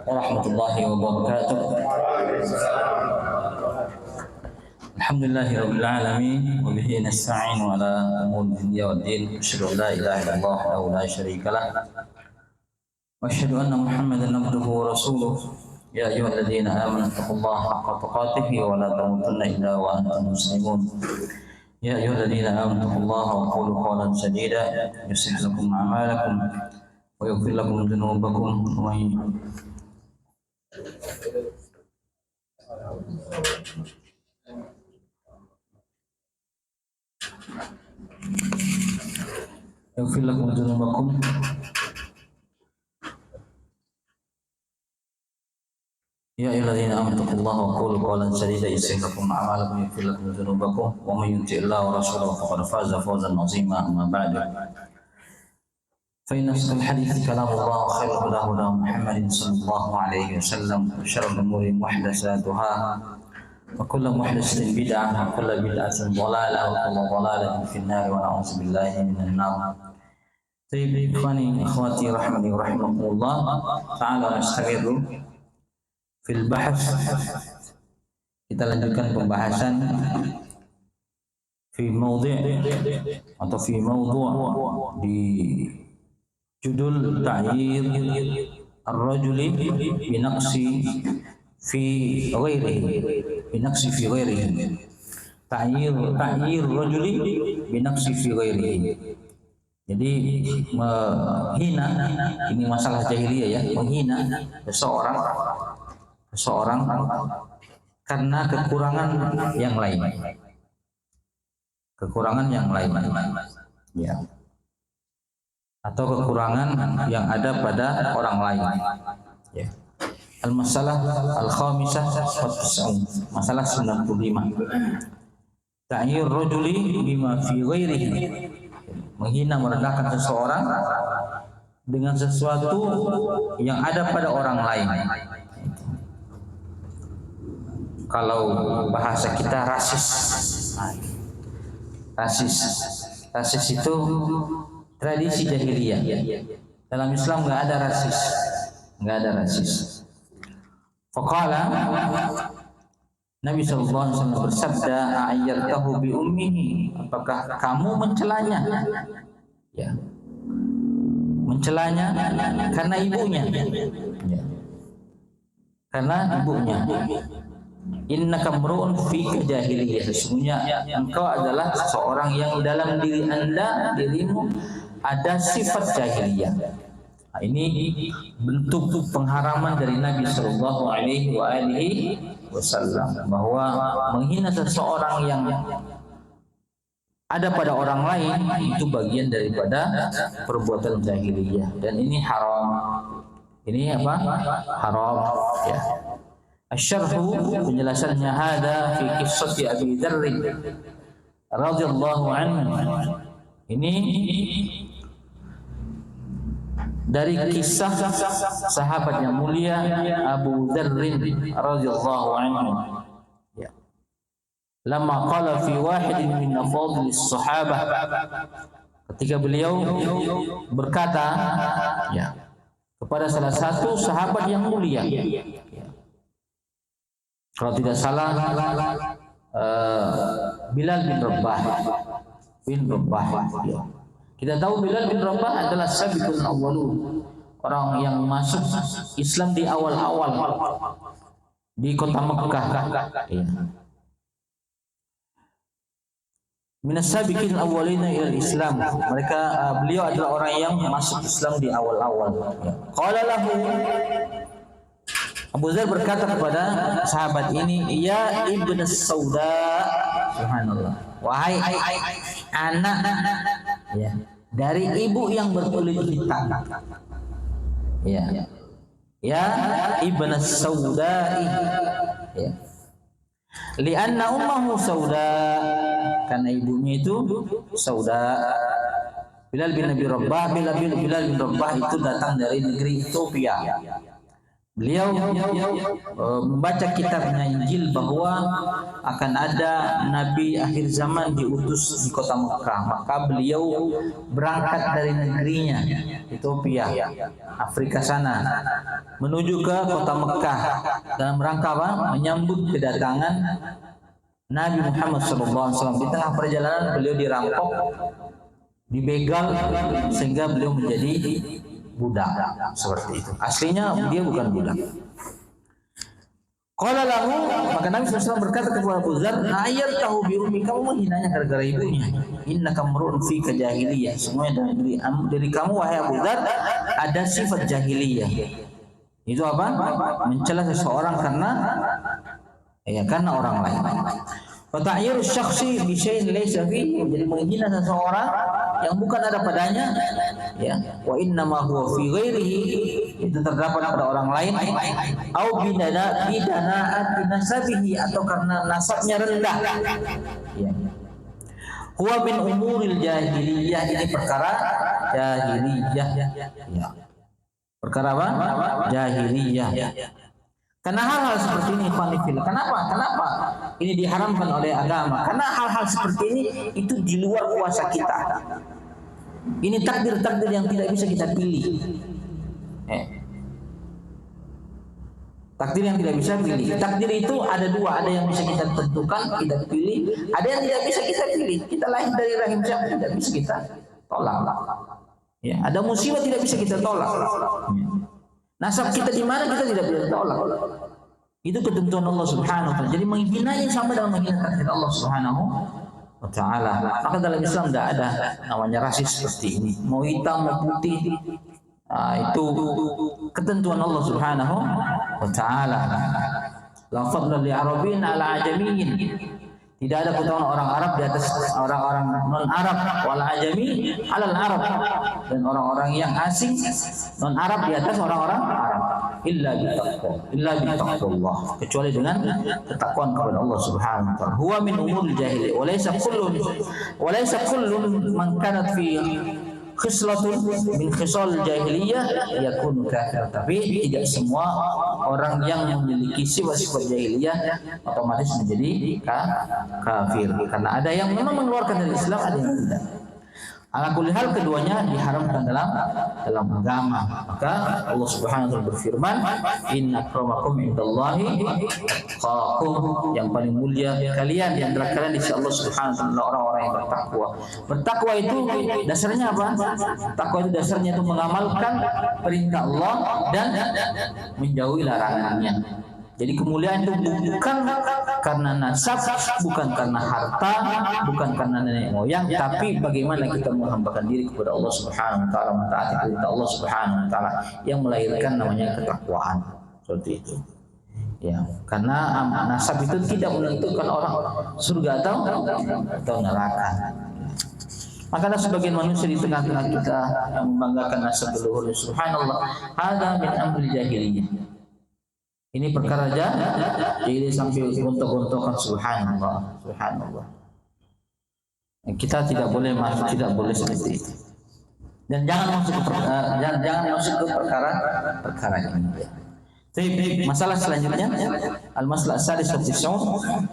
warahmatullahi wabarakatuh. Alhamdulillahirabbil alamin wa bihi nasta'inu ala umuri dunya waddin. Asyhadu an la ilaha illallah wahdahu la syarikalah wa asyhadu anna Muhammadan abduhu wa rasuluh. Ya ayyuhalladzina amanu taqullaha haqqa tuqatih wa la tamutunna illa wa antum muslimun. Ya ayyuhalladzina amanu taqullaha wa qulu qawlan sadida yuslih lakum a'malakum wa yaghfir lakum dhunubakum wa yaghfir lakum dhunubakum Ya ayyuhalladzina amanu taqullaha wa qulu qawlan sadida yuslih lakum a'malakum wa yaghfir lakum dhunubakum wa may yuti'illaha wa rasulahu faqad faza fawzan 'azima. Amma ba'du. Fa inna asdaqal hadithi kalamullah wa khairul huda huda Muhammadin sallallahu alaihi wasallam wa syarrul umuri muhdatsatuha wa kullu muhdatsatin bid'ah wa kullu bid'atin dhalalah wa kullu dhalalatin fin nar wa na'udzu billahi minan nar. Tayyib ikhwani akhwati rahmani wa rahimakumullah, ta'ala nastaghfiru fil bahas. Kita lanjutkan pembahasan fi maudhi' atau fi maudhu' di judul ta'yir ar-rajuli binaqsi fi ghairihi ta'yir rajuli binaqsi fi ghairihi. Jadi menghina, ini masalah jahiliyah ya, menghina seseorang karena kekurangan yang lain. Ya. Atau kekurangan yang ada pada orang lain. Ya. Al-masalah al-khamisah masalah 95. Ta'yir rajuli bima fi ghairihi. Menghina, merendahkan seseorang dengan sesuatu yang ada pada orang lain. Kalau bahasa kita rasis. Rasis itu tradisi jahiliyah. Dalam Islam nggak ada rasis. Faqala, Nabi SAW bersabda, ayyartahu bi ummihi, apakah kamu mencelanya? Ya. Mencelanya karena ibunya. Ya. Karena ibunya. Innaka mru'un fika jahiliyah, sesungguhnya engkau adalah seorang yang dalam diri Anda, dirimu ada sifat jahiliyah. Nah, ini bentuk pengharaman dari Nabi Sallallahu Alaihi Wasallam bahwa menghina seseorang yang ada pada orang lain itu bagian daripada perbuatan jahiliyah, dan ini haram. Ini apa? Haram. Ya. Asyarhu, penjelasannya, hada fi qissati Abi Dzar radhiyallahu anhu. Ini dari kisah sahabat yang mulia Abu Dzar radhiyallahu anhu. Ya. Lama qala fi wahidin min afadhilis sahabah, ketika beliau berkata ya kepada salah satu sahabat yang mulia. Kalau tidak salah Bilal bin Rabah. Ya. Kita tahu Bilal bin Rabah adalah sabiqul awwalun, orang yang masuk Islam di awal-awal di kota Mekah. Ya. Minas sabiqil awwalina ila Islam. Beliau adalah orang yang masuk Islam di awal-awal. Ya. Qala lahu, Abu Dzar berkata kepada sahabat ini, ya ibnu Sauda, subhanallah, wahai anak ya dari ibu yang berkulit hitam. Ya. Ya ibnu Sauda. Ya. Lianna ummuhu Sauda, karena ibunya itu Sauda. Bilal bin Rabah itu datang dari negeri Ethiopia. Beliau membaca kitabnya Injil bahwa akan ada nabi akhir zaman diutus di kota Mekah. Maka beliau berangkat dari negerinya Ethiopia, Afrika sana, menuju ke kota Mekah dalam rangka apa? Menyambut kedatangan Nabi Muhammad SAW. Di tengah perjalanan beliau dirampok, dibegal, sehingga beliau menjadi budak seperti itu. Aslinya dia bukan budak. Qala lahu, maka Nabi SAW berkata kepada Abu Dzar, "Ayyartahu bi ummi, kamu menghinanya gara-gara ibunya. Innaka mar'un fika jahiliyah." Semuanya dari kamu wahai Abu Dzar ada sifat jahiliyah. Itu apa? Mencela seseorang karena orang lain. Wa ta'yiru syakhsi bi syai'in laysa fihi, jadi menghina seseorang yang bukan ada padanya, ya. Wa inna ma huwa fi ghairihi, itu terdapat pada orang lain. Au bidana'ati nasabihi, atau karena nasabnya rendah, ya. Huwa min umuril jahiliyah, ini perkara jahiliyah, ya. Perkara apa? Jahiliyah. Karena hal-hal seperti ini, kenapa ini diharamkan oleh agama? Karena hal-hal seperti ini itu di luar kuasa kita. Ini takdir-takdir yang tidak bisa kita pilih. Takdir yang tidak bisa pilih. Takdir itu ada dua, ada yang bisa kita tentukan, kita pilih, ada yang tidak bisa kita pilih. Kita lahir dari rahim siapa, tidak bisa kita tolak. Ya, ada musibah tidak bisa kita tolak. Ya. Nasab kita di mana kita tidak bisa tolak. Itu ketentuan Allah Subhanahu wa taala. Jadi menghinanya sama dengan menghina takdir Allah Subhanahu wa taala. Maka dalam Islam tidak ada namanya rasis seperti ini. Mau hitam mau putih, itu ketentuan Allah Subhanahu wa taala. La fadla li arabin ala ajamiyin. Tidak ada keutamaan orang Arab di atas orang-orang non-Arab, wal ajami alal Arab, dan orang-orang yang asing non-Arab di atas orang-orang Arab. Illa bitaqwa, kecuali dengan ketakwaan kepada Allah Subhanahu wa taala. Huwa min umuril jahiliyah, wa laysa kullun man kanat fi khuslatun min khisal jahiliyah yakunu kafir. Tapi tidak semua orang yang memiliki sifat-sifat jahiliyah otomatis menjadi kafir, karena ada yang memang mengeluarkan dari Islam, ada yang tidak. Ala kulli hal keduanya diharamkan dalam agama. Maka Allah Subhanahu wa taala berfirman, "Inna akramakum indallahi atqakum." Yang paling mulia kalian di antara kalian di sisi Allah Subhanahu wa taala orang-orang yang bertakwa. Bertakwa itu dasarnya apa? Takwa itu dasarnya itu mengamalkan perintah Allah dan menjauhi larangannya. Jadi kemuliaan itu bukan karena nasab, bukan karena harta, bukan karena nenek moyang, tapi bagaimana kita menghambakan diri kepada Allah Subhanahu wa taala, mentaati perintah Allah Subhanahu wa taala, yang melahirkan namanya ketakwaan. Seperti itu. Ya, karena nasab itu tidak menentukan orang surga atau neraka. Maka ada sebagian manusia di tengah-tengah kita yang membanggakan nasab leluhur. Subhanallah, hadza min amri jahiliyah. Ini perkara jadi sampai gontok-gontokan. Subhanallah. Kita tidak boleh masuk, tidak boleh seperti itu. Dan jangan masuk ke perkara ini. Tapi masalah selanjutnya, al-masalah as-sadis wa tis'un,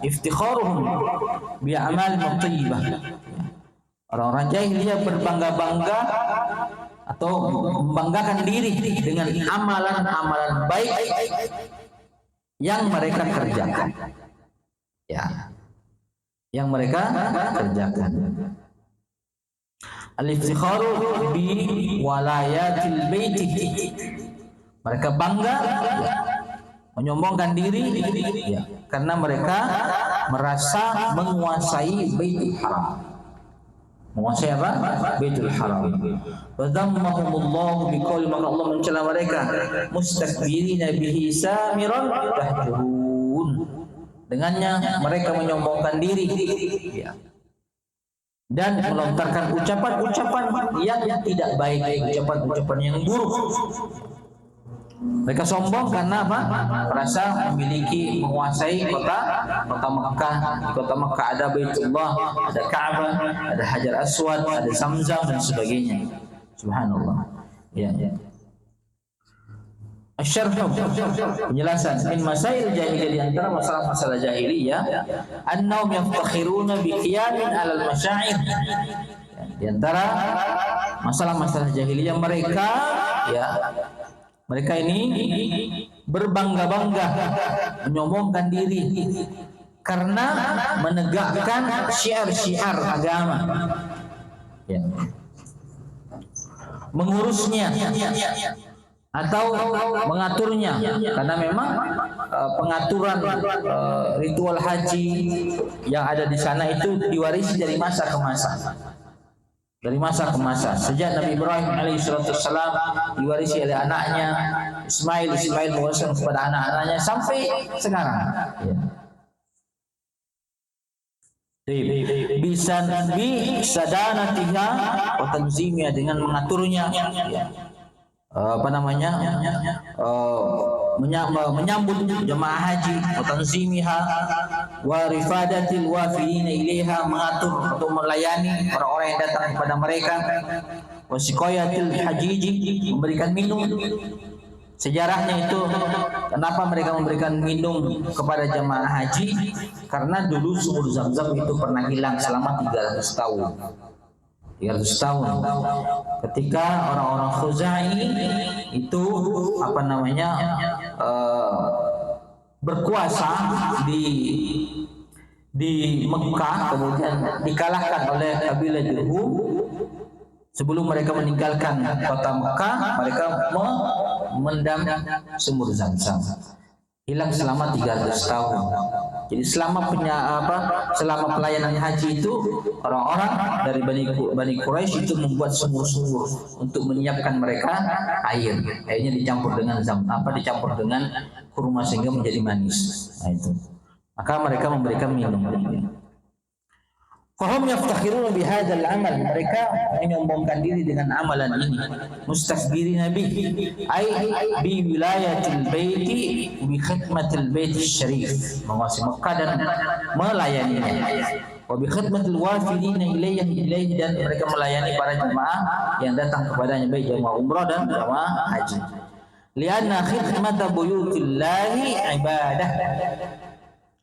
iftikharuhum bi a'mal thayyibah. Orang-orang jahiliyah berbangga-bangga atau membanggakan diri dengan amalan-amalan baik yang mereka kerjakan, ya, yang mereka kerjakan. Al-iftikharu bi walayatil baiti, mereka bangga, ya, menyombongkan diri, ya, karena mereka merasa menguasai Baitul Haram. Menguasai apa? Baitul Haram. Wa dhammahumullahu biqauli, maka Allah mencela mereka, mustakbirina bihi samiran tahjurun. Dengannya mereka menyombongkan diri, ya, dan melontarkan ucapan-ucapan yang tidak baik, ucapan-ucapan yang buruk. Mereka sombong karena apa? Merasa memiliki, menguasai kota Mekah. Di kota Mekah ada Baitullah, ada Ka'bah, ada Hajar Aswad, ada Zamzam dan sebagainya. Subhanallah. Ya. Asyarh, penjelasan min masail jahiliyah, di antara masalah-masalah jahiliyah, annahum yaftakhiruna bi qiyamin 'alal masyair. Di antara masalah-masalah jahiliyah mereka, ya, mereka ini berbangga-bangga, menyombongkan diri karena menegakkan syiar-syiar agama, ya, mengurusnya atau mengaturnya, karena memang pengaturan ritual haji yang ada di sana itu diwarisi dari masa ke masa, dari masa ke masa. Sejak Nabi Ibrahim alaihissalam diwarisi oleh anaknya Ismail mewariskan kepada anak-anaknya sampai sekarang, ya. Bisa bisadanatiha wa tanzimnya, dengan mengaturnya, ya, menyambut jemaah haji, wa tanzimiha wa rifadatil wafidin ilaiha, mengatur untuk melayani orang-orang yang datang kepada mereka, wa siqayatil hajiji, memberikan minum. Sejarahnya itu, kenapa mereka memberikan minum kepada jemaah haji? Karena dulu sumur Zam-Zam itu pernah hilang selama 300 tahun. 300 tahun. Ketika orang-orang Khuzai itu berkuasa di Mekah, kemudian dikalahkan oleh kabilah Jurhum. Sebelum mereka meninggalkan kota Mekah, mereka memendam sumur Zam-Zam. Hilang selama 300 tahun. Jadi selama pelayanan haji itu, orang-orang dari Bani Quraisy itu membuat sumur-sumur untuk menyiapkan mereka air. Airnya dicampur dengan dicampur dengan kurma sehingga menjadi manis. Nah, itu. Maka mereka memberikan minum. Fahum yaftakhiruna bihadzal amal, mereka menyombongkan diri dengan amalan ini. Mustakbirina bihi, ay bi wilayatil baiti bi khidmatil baitis syarif, menguasai Mekah dan melayaninya. Wa bi khidmatil wafidina ilaihi, dan mereka melayani para jemaah yang datang kepadanya, baik jemaah umrah dan jemaah haji. Lianna khidmata buyutillahi ibadah,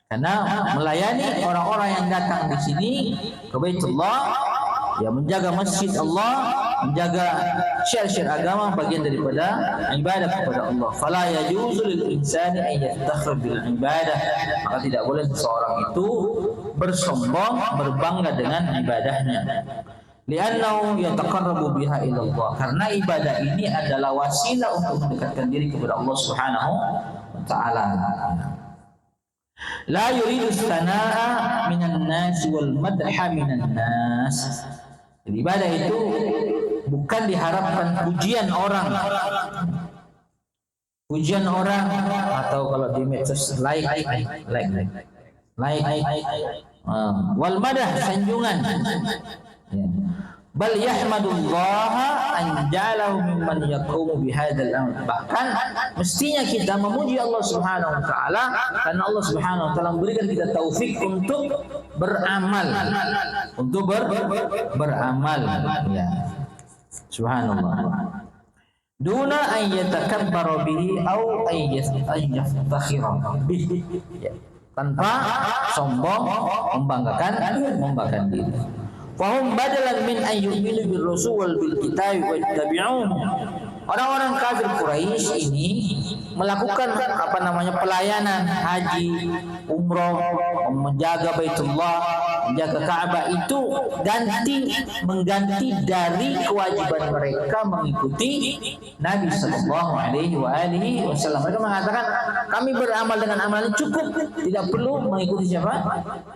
karena melayani orang-orang yang datang di sini ke Baitullah, ya, menjaga masjid Allah, menjaga syiar-syiar agama, bagian daripada ibadah kepada Allah. Fala yajuzu lil insani an yaftakhir bil ibadah, maka tidak boleh seseorang itu bersombong, berbangga dengan ibadahnya. Li'annahu yataqarrabu biha ila Allah, karena ibadah ini adalah wasilah untuk mendekatkan diri kepada Allah Subhanahu wa taala. La yuridu sanaa minan nas wal madha minan nas. Jadi ibadah itu bukan diharapkan pujian orang. Pujian orang, atau kalau di medsos like. Wal madha, sanjungan. Ya. Bal yahmadullaha an ja'alahu mimman yaqumu bihadzal amr. Bahkan mestinya kita memuji Allah Subhanahu wa taala karena Allah Subhanahu wa taala memberikan kita taufik untuk beramal, beramal, ya. Subhanallah. Duna an yatakabbaru bihi aw yaftakhira bihi. Ya. Tanpa sombong, membanggakan diri. Fahum badalan min ayyuminu bil rasul wal bil kitab wa tabi'un. Orang-orang kafir Quraisy ini melakukan pelayanan haji, umroh, menjaga Baitullah, menjaga Ka'bah, itu mengganti dari kewajiban mereka mengikuti Nabi sallallahu alaihi wasallam. Mereka mengatakan, kami beramal dengan amalan cukup, tidak perlu mengikuti siapa?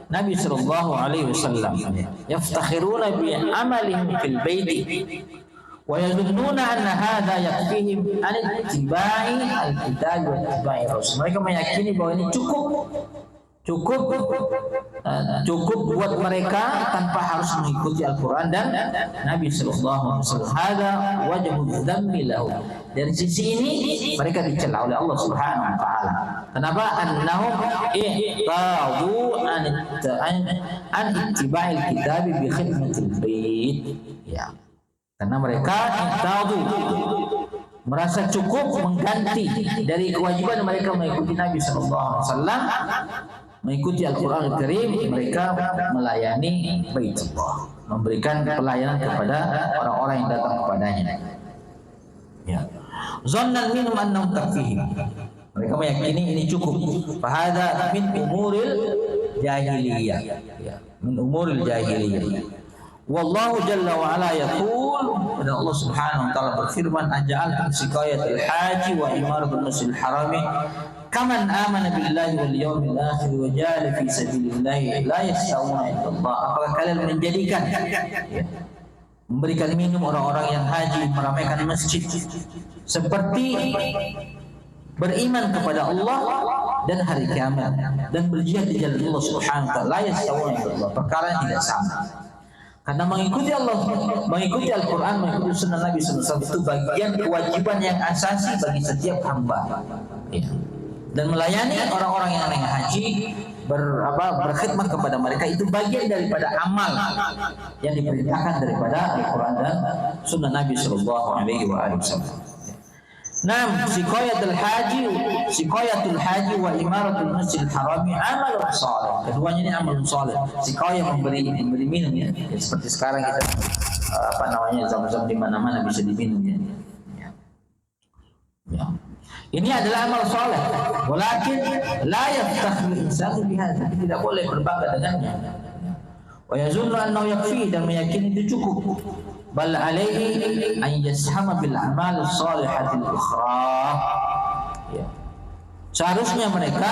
Nabi sallallahu alaihi wasallam. Yaftakhiruna bi amalihim fil baiti wa yazunnuna anna hadha yakfihim an ittiba'i al-kitab wa ittiba'i rasul. Mereka meyakini bahwa ini cukup buat mereka tanpa harus mengikuti Al-Quran dan Nabi sallallahu alaihi wasallam. Hadza wajhu dzammi lahu. Dari sisi ini mereka dicela oleh Allah Subhanahu wa taala. Kenapa? Annahum iqadu an ittiba'il kitab bi khidmatil bait. Ya. Karena mereka iqadu merasa cukup mengganti dari kewajiban mereka mengikuti Nabi SAW, mengikuti Al-Quran Al-Karim, mereka melayani Baitullah, memberikan pelayanan kepada orang-orang yang datang kepadanya. Ya. Zannan minhum annahum takfihim. Mereka meyakini ini cukup. Fahada min umuril jahiliyah. Ya. Min umuril jahiliyah. Wallahu jalla wa ala yaqul, dan Allah Subhanahu wa taala berfirman, aja'altum siqayatal haji wa imaratul masjidil harami kaman amana billahi wal yawmil akhir wa jahada fi sabilillah la yastawuna illallah. Apakah kalian menjadikan, memberikan minum orang-orang yang haji, meramaikan masjid seperti beriman kepada Allah dan hari kiamat dan berjihad di jalan Allah Subhanahu wa taala, la yastawuna illallah, perkara yang tidak sama. Karena mengikuti Allah, mengikuti Al-Quran, mengikuti Sunnah Nabi SAW itu bagian kewajiban yang asasi bagi setiap hamba. Ya. Dan melayani orang-orang yang naik haji, berkhidmat kepada mereka itu bagian daripada amal yang diperintahkan daripada Al-Quran dan Sunnah Nabi SAW. Nah, siqayatul haji wa imaratul masjidil harami amalun salih. Keduanya ini amalun salih. Siqayah memberi minum ya. Seperti sekarang kita zam-zam di mana-mana bisa diminum ya. Ya. Ini adalah amal saleh. Walakin la yaftakhir insanu bihadza. Tidak boleh berbangga dengannya. Wa yazunnu annahu yakfi, dan meyakini itu cukup. Bal alaihi an yashama bil a'mal shalihatil ukhra. Ya. Seharusnya mereka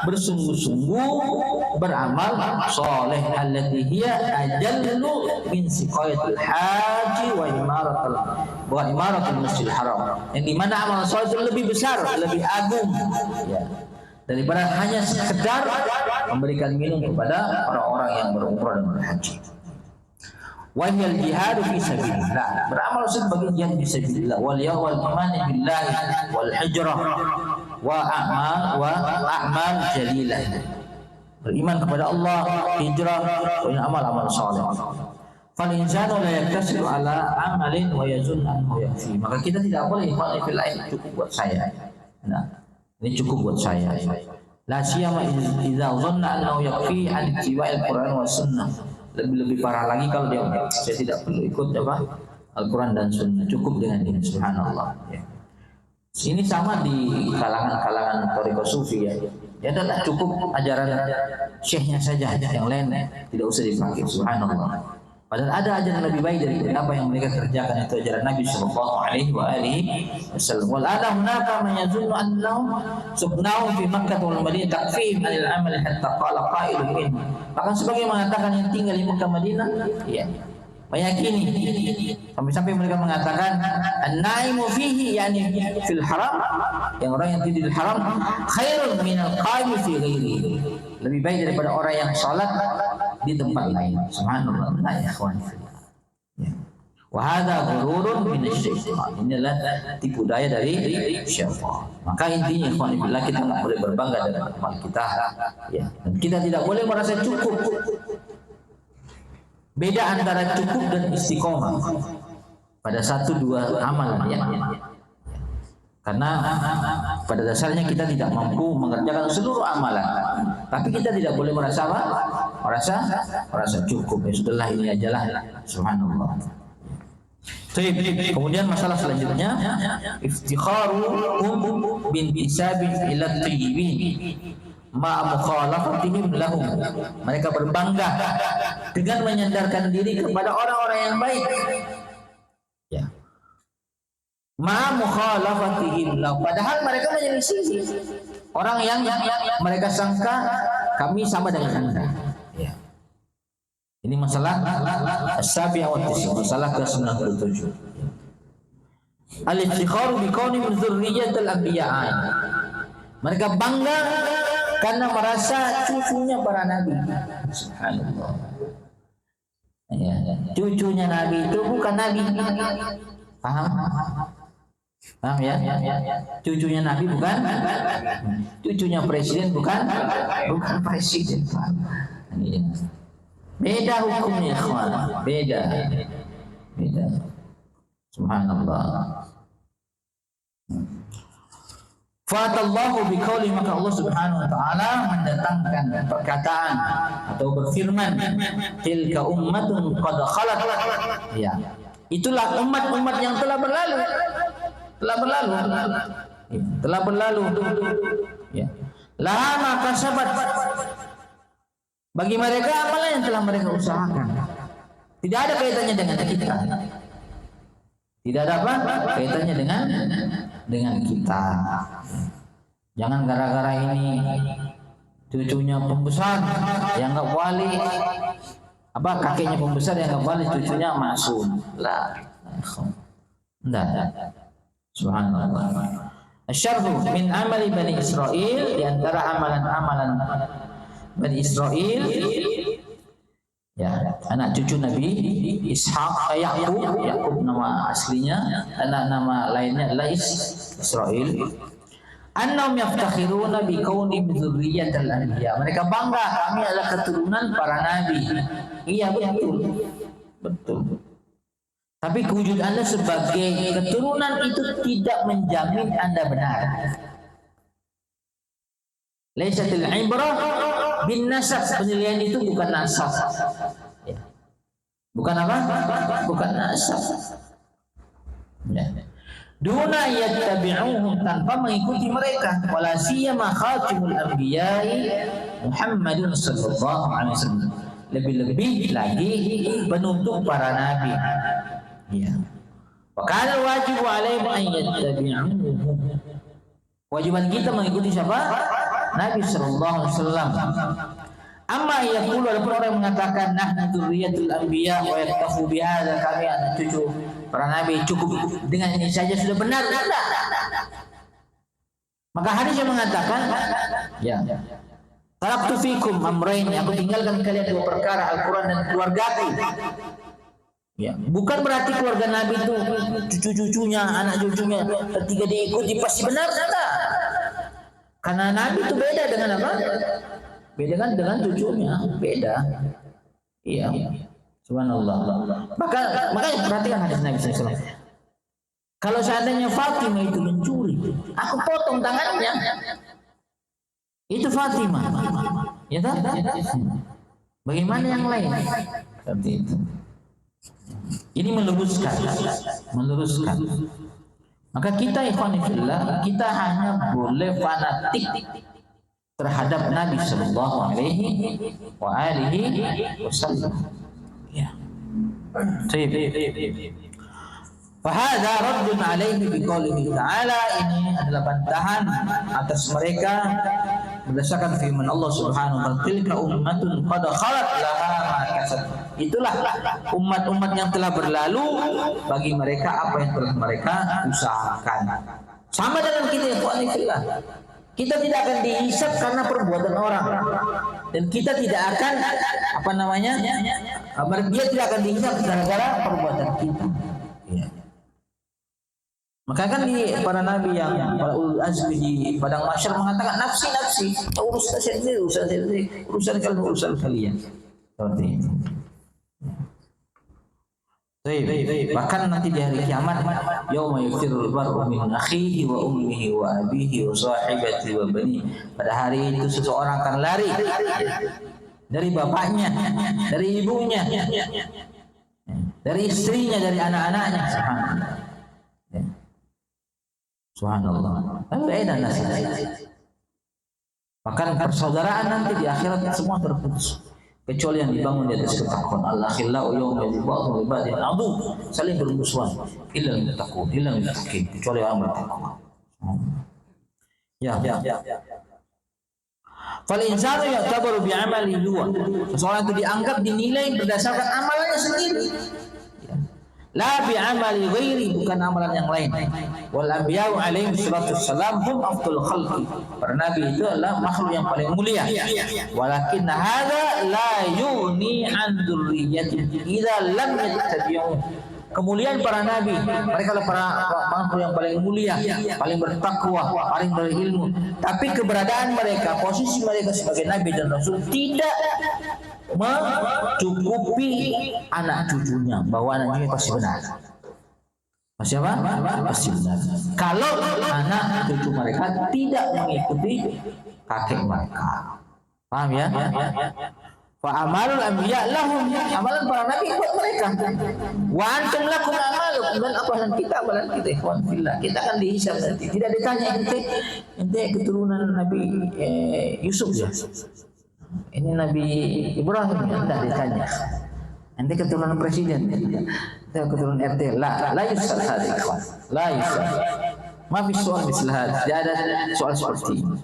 bersungguh-sungguh beramal saleh allati hiya ajallu min siqayatil haji wa imaratul masjidil haram. Yang di mana amal saleh itu lebih besar, lebih agung ya, daripada hanya sekedar memberikan minum kepada orang-orang yang berumrah dan berhaji. Wahiyal jihad fi sabilillah, beramal sebagai jihad fi sabilillah, wal iman billahi wal hijrah wa a'mal jalilah, beriman kepada Allah, hijrah, dan amal-amal saleh. Fal insanu la yaktasiru ala amalin wa yazun anhu yakfi. Maka kita tidak boleh cukup buat saya. Nah, ini cukup buat saya. La siyama idza dhanna annahu yakfi an ittiba'i al-Qur'an wa sunnah. Lebih parah lagi kalau dia saya tidak perlu ikut Al-Quran dan Sunnah, cukup dengan ini. Subhanallah ya. Ini sama di kalangan thariqah sufi ya. Ya adalah cukup ajaran syekhnya saja, yang lain tidak usah dipakai. Subhanallah. Padahal ada ajaran lebih baik dari apa yang mereka kerjakan, itu ajaran Nabi sallallahu alaihi wasallam. Wal ana hunaka man yazunnu annahum subnahu fi Makkah wal Madinah takfihim anil amal hatta qala qailun minhum. Bahkan sebagai mengatakan yang tinggal di Makkah Madinah, ya, meyakini sampai mereka mengatakan an-naimu fihi, yani fil haram, yang orang yang tidur di haram, khairun minal qaimi fi ghairihi, lebih baik daripada orang yang salat di tempat lain. Subhanallah. Nah, ya ikhwan. Ya. Wa hadza ghururun minasyaitan. Inilah tipu daya dari syaitan. Maka intinya ikhwan fillah, kita tidak boleh berbangga dengan amal kita ya. Dan kita tidak boleh merasa cukup. Beda antara cukup dan istiqomah pada satu dua amalan ya. Karena pada dasarnya kita tidak mampu mengerjakan seluruh amalan, tapi kita tidak boleh merasa apa? Merasa cukup. Ya sudahlah, ini ajalah. Subhanallah. Kemudian masalah selanjutnya, iftikharuhum bin isabin ila tayyibin ma mukhalafatihim lahum. Mereka berbangga dengan menyandarkan diri kepada orang-orang yang baik. Ya. Ma mukhalafatihim lahum, padahal mereka menyelisih orang yang mereka sangka kami sama dengan Anda. Ya. Ini masalah as-sabi'ah wa tis'ah, masalah ke-97. Al-iftikharu bi kauni min dzurriyyatil anbiya'. Mereka bangga karena merasa cucunya para nabi. Subhanallah. Ya, cucunya nabi itu bukan nabi. Paham? Paham ya? Cucunya nabi bukan, cucunya presiden bukan presiden. Beda hukumnya, ikhwan. Beda. Subhanallah. Fatallahu biqauli, maka Allah Subhanahu wa taala mendatangkan perkataan atau berfirman, tilka ummatun qad khalat. Ya. Itulah umat-umat yang telah berlalu. Telah berlalu. Ya. Laha ma kasabat. Bagi mereka amalan yang telah mereka usahakan. Tidak ada kaitannya dengan kita. Tidak ada apa? Kaitannya dengan kita. Jangan gara-gara ini cucunya pembesar yang enggak wali, apa kakeknya pembesar yang enggak wali, cucunya maksum. Lah. Enggak. Subhanallah. Asyarhu min amali Bani Israel, di antara amalan-amalan Bani Israel, ya, anak cucu Nabi Ishaq, Yakub nama aslinya, anak nama lainnya adalah Israel. Annahum yaftakhiruna bi kauni dzurriyyatil anbiya. Mereka bangga kami adalah keturunan para nabi. Iya, betul. Tapi wujud Anda sebagai keturunan itu tidak menjamin Anda benar. Laisatil ibrah bin nasab. Penilaian itu bukan nasab. Ya. Bukan apa? Bukan nasab. Ya. Duna yattabi'uhum, tanpa mengikuti mereka. Wala siyama khatimul anbiya'i Muhammadun sallallahu alaihi wasallam. Lebih-lebih lagi penutup para nabi. Ya. Wa kana wajibu alaihim an yattabi'uhum. Kewajiban kita mengikuti siapa? Nabi sallallahu alaihi wasallam. Amma yaqulu, ada orang yang mengatakan nahnu dzurriyyatul anbiya wa yaktafu bihadza, kami anak cucu para nabi, cukup dengan ini saja sudah benar. Maka hadis yang mengatakan, ya, taraktu fikum amrayn, aku tinggalkan kalian dua perkara, Al-Quran dan keluargaku. Ya, bukan berarti keluarga Nabi itu cucu-cucunya, anak cucunya ketika diikuti pasti benar, enggak. Karena Nabi itu beda dengan apa? Beda kan dengan cucunya, beda. Iya. Subhanallah. Makanya perhatikan hadis Nabi SAW. Kalau seandainya Fatimah itu mencuri, aku potong tangannya. Itu Fatimah. Ya tak? Bagaimana yang lain? Seperti itu. Ini meluruskan. Maka kita ikhwan fillah, kita hanya boleh fanatik terhadap Nabi sallallahu alaihi wasallam. Ya. Fahadha raddun alaihi biqaulihi ta'ala, ini adalah bantahan atas mereka berdasarkan firman Allah Subhanahu wa taala, tilka ummatun qad khalat laha ma kasabat. Itulah umat-umat yang telah berlalu, bagi mereka apa yang telah mereka usahakan. Sama dengan kita ya fillah. Kita tidak akan dihisab karena perbuatan orang, dan kita tidak akan dia tidak akan dihisab gara-gara perbuatan kita. Ya. Maka kan di para nabi yang para ulul azmi di padang mahsyar mengatakan nafsi, urusan kalian. Seperti itu. Bahkan nanti di hari kiamat, yauma yafirul mar'u min akhihi wa ummihi wa abihi wa sahibati wa bani. Pada hari itu seseorang akan lari dari bapaknya, dari ibunya, dari istrinya, dari anak-anaknya. Subhanallah. Beda nasib. Bahkan persaudaraan nanti di akhirat semua terputus, kecuali yang dibangun di atas ketakwaan. Al-akhillau yawma ba'dhum li ba'din adu, saling bermusuhan, illa al-muttaqin, kecuali orang bertakwa. Ya. Fal insanu ya'tabaru bi amali huwa. Seseorang itu dianggap, dinilai berdasarkan amalannya sendiri. La bi amali ghairi, bukan amalan yang lain. Wal anbiya'u alaihi salatu wassalam hum afdalul khalqi. Para nabi itu adalah makhluk yang paling mulia. Walakin hadza la yughni an dzurriyyati idza lam yattabi'u. Kemuliaan para nabi, mereka adalah para makhluk yang paling mulia, paling bertakwa, paling berilmu. Tapi keberadaan mereka, posisi mereka sebagai nabi dan rasul tidak mencukupi anak cucunya, bahwa anak cucunya pasti benar. Pasti apa? Pasti benar. Kalau anak cucu mereka tidak mengikuti kakek mereka. Paham ya? Wa amalul anbiya lahum, amalan para nabi buat mereka. Wa antum lakum amalukum, dan amalan kita ikhwan fillah. Kita akan dihisab nanti. Tidak ditanya ente keturunan Nabi Yusuf ya. Ini Nabi Ibrahim, tidak ditanya. Ente keturunan presiden, ente keturunan RT. La yusal hadza ikhwan. La yusal. Ma fi soal misal hadza. Tidak ada soal seperti ini.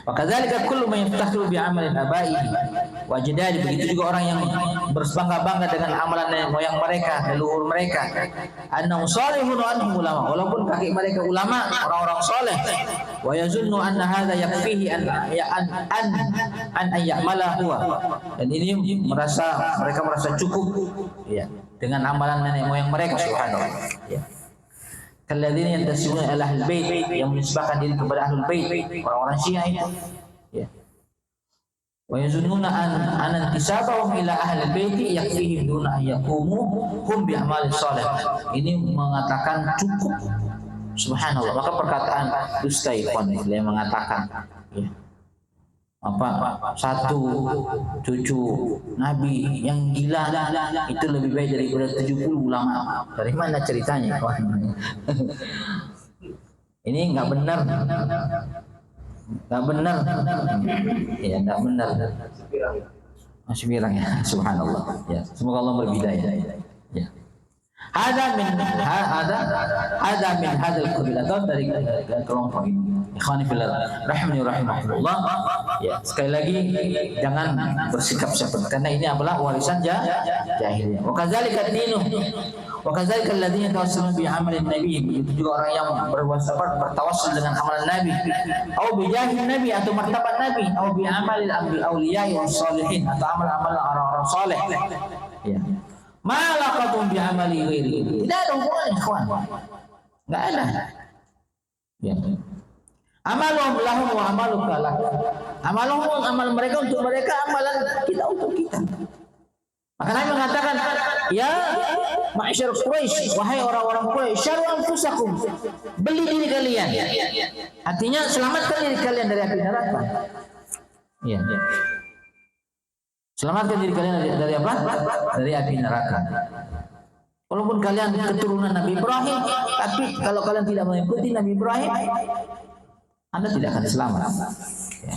Wa kadzalika kullu man yaftakhiru bi amalin abaihi wa ajdadi, begitu juga orang yang berbangga-bangga dengan amalan nenek moyang mereka, leluhur mereka. Annahu salihun wa anhum ulama, walaupun kakek mereka ulama, orang-orang soleh. Wa yazunnu anna hadza yakfihi an ya'mala huwa, dan ini mereka merasa cukup ya dengan amalan nenek moyang mereka, subhanallah ya. Kalladzina yantasibuna ila ahlul bait, yang menisbahkan diri kepada ahlul bait, orang-orang Syiah itu ya. Wa yazunnuna an intisabahum ila ahlul bait yakfihim duna an yaqumu hum bi a'malis salih. Ini mengatakan cukup, subhanallah. Maka perkataan dusta ikhwan yang mengatakan ya, satu cucu Nabi yang gila itu lebih baik daripada 70 ulama. Dari mana ceritanya? Ini nggak benar, ya nggak benar. Masih bilang ya, subhanallah. Ya, semoga Allah berbidayah. Ya. Ada min hadal qabil, atau dari kelompok ini. Ikhwani fillah rahimani rahimahullah. Ya, sekali lagi jangan bersikap seperti, karena ini adalah warisan jahiliyah. Wa kadzalika dinu wa kadzalika alladziina tawassalu bi amalin nabi, itu juga orang yang bertawassul dengan amalan nabi, atau bi jahin nabi, atau martabat nabi, atau bi amalil awliya was salihin, atau amal-amal orang-orang saleh. Ya. Malaqatum bi amali ghairi. Tidak ada hubungan ikhwan. Enggak ada. Ya. Amaluhum lahum wa amaluka lak. Amaluhum, amal mereka untuk mereka, amalan kita untuk kita. Maka Nabi mengatakan, ya ma'syar Quraisy, wahai orang-orang Quraisy, syaru anfusakum, beli diri kalian. Artinya selamatkan diri kalian dari api neraka. Ya. Selamatkan diri kalian dari apa? Dari api neraka. Walaupun kalian keturunan Nabi Ibrahim, tapi kalau kalian tidak mengikuti Nabi Ibrahim, Anda tidak akan selamat. Ya.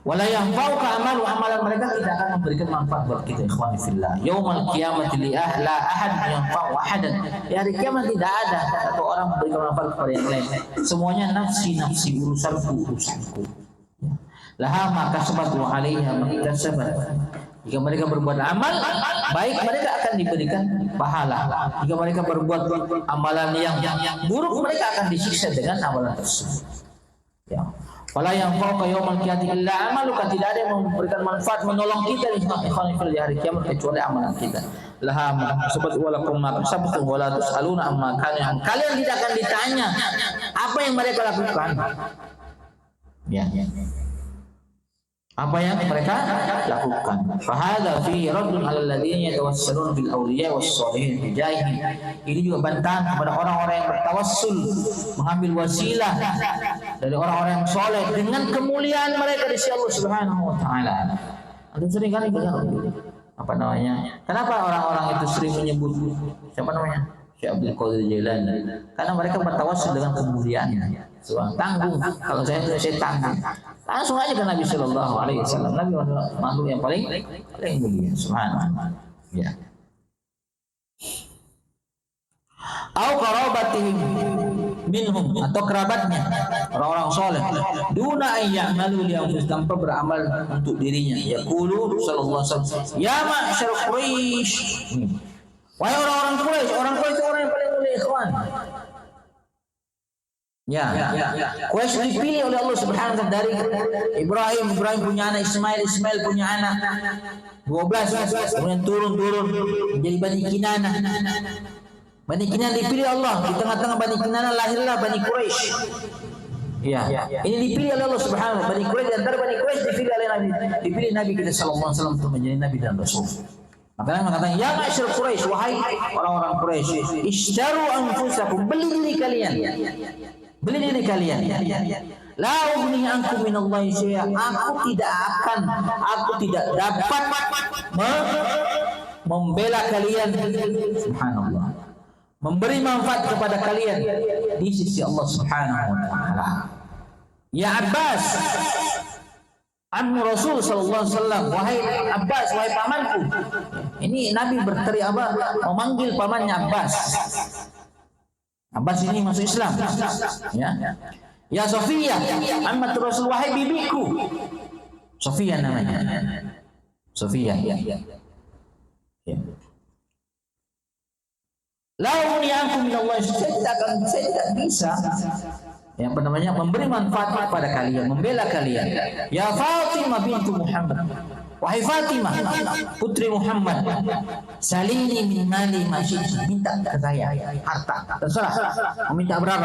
Wala yanfa'uka amalan mereka tidak akan memberikan manfaat buat kita, ikhwani fillah. Yaumul qiyamati la ahad yanfa'u ahadan. Di hari kiamat tidak ada satu orang memberikan manfaat kepada yang lain. Semuanya nafsi, urusanku. Laha ma kasabat wa 'alaiha ma kasabat. Jika mereka berbuat amal baik, mereka akan diberikan pahala. Jika mereka berbuat amalan yang buruk, mereka akan disiksa dengan amalan tersebut. Ya. Wala yanfa'uka yaumal qiyamati illa amaluka, tidak ada yang memberikan manfaat menolong kita di hari kiamat kecuali amalan kita. Laha ma kasabat wa lakum ma kasabtum wa la tusaluna amma kanu. Kalian tidak akan ditanya apa yang mereka lakukan. Ya. Apa yang mereka lakukan. Fahadha fihi raddun 'alal ladzina yatawassaluna bil awliya was shalihin bi jahihim. Ini juga bantahan kepada orang-orang yang bertawassul, mengambil wasilah dari orang-orang yang soleh dengan kemuliaan mereka di sisi Allah Subhanahu wa taala. Antum sering kali dengar apa namanya? Kenapa orang-orang itu sering menyebut siapa namanya? Syekh Abdul Qadir Jailani? Karena mereka bertawassul dengan kemuliaannya. Tanggung, kalau saya tanggung. Langsung aja ke Nabi Sallallahu Alaihi Wasallam. Nabi makhluk yang paling mulia. Subhanallah. Ya. Au qarabatihim minhum, atau kerabatnya, orang-orang soleh. Duna ayya'malu li anfusihim, tanpa beramal untuk dirinya. Yaqulu sallallahu alaihi wasallam, ya ma'syar Quraisy. Wahai orang-orang Quraisy, orang Quraisy itu orang yang paling mulia, ikhwan. Ya. Quraisy dipilih oleh Allah Subhanahu wa taala dari Ibrahim punya anak Ismail punya anak 12, kemudian turun menjadi Bani Kinanah. Bani Kinanah dipilih Allah, di tengah-tengah Bani Kinanah lahirlah Bani Quraisy. Ya, ini dipilih oleh Allah Subhanahu wa taala. Bani Quraisy, antara Bani Quraisy dipilih oleh Nabi, dipilih Nabi kita sallallahu alaihi wasallam untuk menjadi nabi dan rasul. Makanya mengatakan, ya ma'asyar Quraisy, wahai orang-orang Quraisy, ishtaru anfusakum, beli diri kalian. Beli diri kalian. La ugni ankum minallahi syai'a. Aku tidak dapat membela kalian. Subhanallah. Memberi manfaat kepada kalian di sisi Allah Subhanahu wa taala. Ya Abbas, Ammu Rasul sallallahu alaihi wasallam, wahai Abbas, wahai pamanku. Ini Nabi berteriak apa? Memanggil pamannya Abbas. Abbas ini masuk Islam. Ya. Ya Sofia, Ammat Rasul, wahai bibiku. Sofia namanya. Sofia. Ya. Lau ni'akum minallahi, saya tidak bisa memberi manfaat kepada kalian, membela kalian. Ya Fatimah bintu Muhammad, wahai Fatimah putri Muhammad, salini min mali ma syi'ti, minta ke saya harta, terserah mau minta berapa.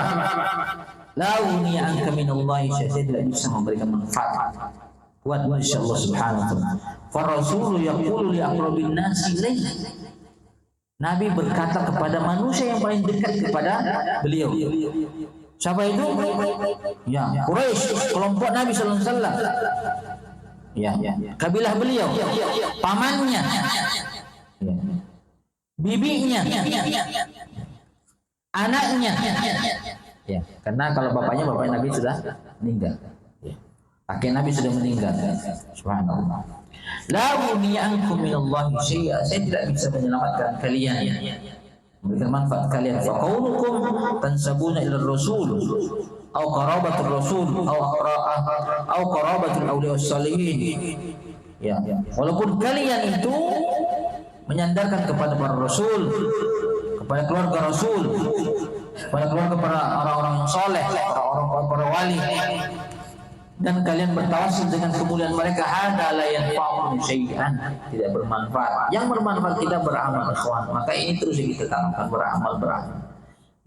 Lau ni'anka minallahi, saya tidak bisa memberikan manfaat buat Allah Subhanahu wa taala. Fa rasulu yaqulu li aqrabin nasi ilayhi, Nabi berkata kepada manusia yang paling dekat kepada beliau. Siapa itu? Ya, Quraisy, kelompok Nabi sallallahu alaihi wasallam. Ya, kabilah beliau, pamannya, bibinya, anaknya. Ya, karena kalau bapaknya Nabi sudah meninggal. Kakek Nabi sudah meninggal. Subhanallah. La ghuniyankum minallahi syai'a, saya tidak bisa menyelamatkan kalian, memberikan manfaat kalian. Fa qawlukum tansabuna ila rasul au qarabatur rasul au qarabatul awliya salihin. Ya, walaupun kalian itu menyandarkan kepada para rasul, kepada keluarga rasul, kepada keluarga para orang-orang yang saleh, para wali, dan kalian bertawassul dengan kemuliaan mereka, hada la yanfa'u syai'an, tidak bermanfaat. Yang bermanfaat kita beramal, ikhwan. Maka ini terus kita tanamkan, beramal.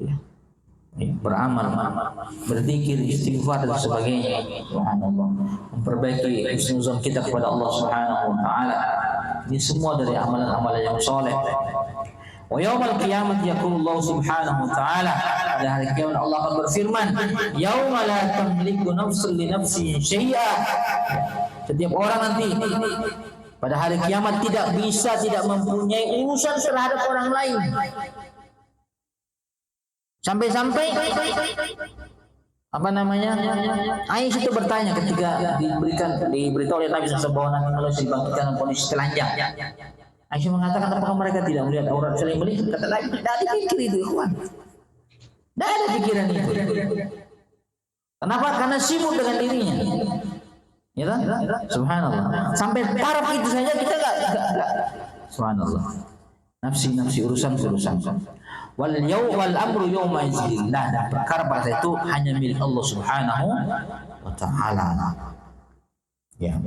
Ya. Beramal, berzikir, istighfar dan sebagainya. Subhanallah. Memperbaiki husnuzon kita kepada Allah Subhanahu wa taala. Ini semua dari amalan-amalan yang saleh. Wa yaumal qiyamati yaqulu Allah Subhanahu wa taala, pada hari kiamat Allah akan berfirman, yauma la tamliku nafsun li nafsin syai'a. Setiap orang nanti pada hari kiamat tidak mempunyai urusan terhadap orang lain. Sampai-sampai Aisyah itu bertanya ketika diberitahu oleh Nabi SAW bahwa nanti manusia dibangkitkan dalam kondisi telanjang. Aisyah mengatakan, apakah mereka tidak melihat aurat saling melihat? Kata Nabi, tidak ada pikir itu, ikhwan. Tidak ada pikiran itu. Kenapa? Karena sibuk dengan dirinya. Ya kan? Subhanallah. Sampai taraf itu saja kita enggak. Subhanallah. Nafsi urusan. Wal amru yawma idzin. Dan perkara pada itu hanya milik Allah Subhanahu wa taala. Ya.